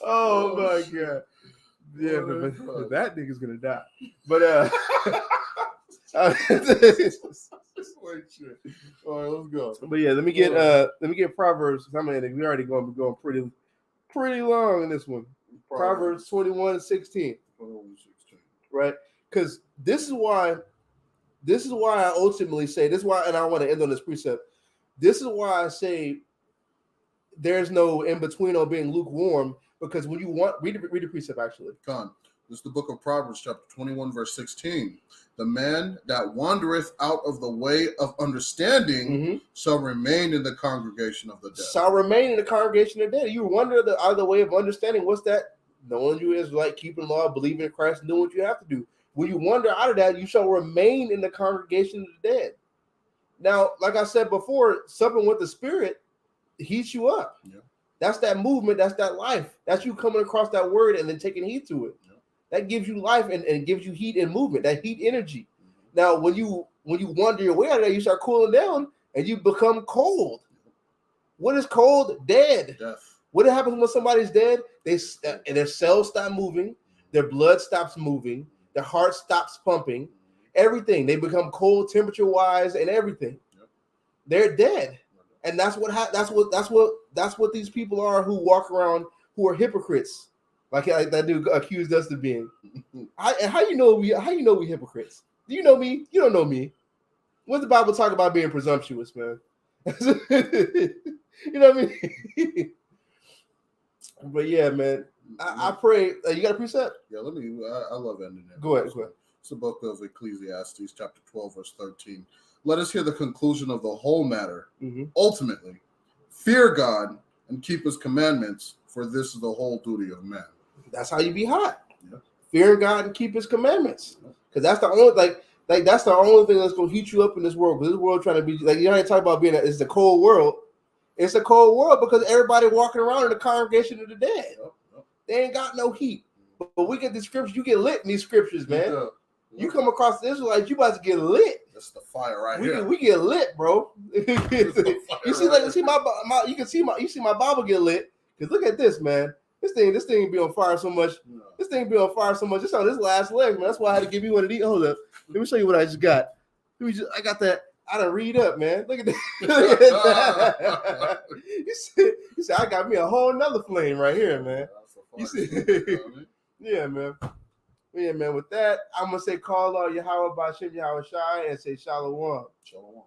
Oh, my God. Yeah, but that nigga's going to die. But, all right, let's go. But yeah, let me get Proverbs. We already going pretty long in this one. Proverbs 21:16. Right? Because this is why I ultimately say this is why, and I want to end on this precept. This is why I say there's no in between on being lukewarm, because when you want read the precept actually. Come on. This is the book of Proverbs, chapter 21, verse 16. The man that wandereth out of the way of understanding shall remain in the congregation of the dead. Shall remain in the congregation of the dead. You wander out of the way of understanding. What's that? Knowing you is like keeping law, believing in Christ, and doing what you have to do. When you wander out of that, you shall remain in the congregation of the dead. Now, like I said before, supping with the Spirit heats you up. Yeah. That's that movement. That's that life. That's you coming across that word and then taking heed to it. Yeah. That gives you life and gives you heat and movement, that heat energy. Now, when you wander your way out of there, you start cooling down and you become cold. What is cold? Dead. Death. What happens when somebody's dead? Their cells stop moving, their blood stops moving, their heart stops pumping, everything. They become cold temperature-wise and everything. Yep. They're dead. And that's what these people are who walk around who are hypocrites. Like that dude accused us of being. How you know we hypocrites? Do you know me? You don't know me. What's the Bible talk about being presumptuous, man? You know what I mean? But yeah, man. I pray. You got a precept? Yeah, I love ending it. Go ahead. It's the book of Ecclesiastes, chapter 12, verse 13. Let us hear the conclusion of the whole matter. Ultimately, fear God and keep his commandments, for this is the whole duty of man. That's how you be hot. Yeah. Fear God and keep his commandments. Because that's the only that's the only thing that's gonna heat you up in this world. Because this world trying to be like, you know, I talk about being it's the cold world. It's a cold world because everybody walking around in the congregation of the dead. They ain't got no heat. But we get the scriptures. You get lit in these scriptures, man. Yeah. You come across the Israelites, you about to get lit. That's the fire right here. We get lit, bro. You see, like, you see my Bible get lit. Cause look at this, man. This thing be on fire so much. Yeah. This thing be on fire so much. It's on this last leg, man. That's why I had to give you one of these. Hold up. Let me show you what I just got. I got that. I done read up, man. Look at that. Look at that. You said I got me a whole nother flame right here, man. You see? Yeah, man. Yeah, man. With that, I'm gonna say call out Yahweh Bashim Yahweh Shai and say Shalom. Shalom.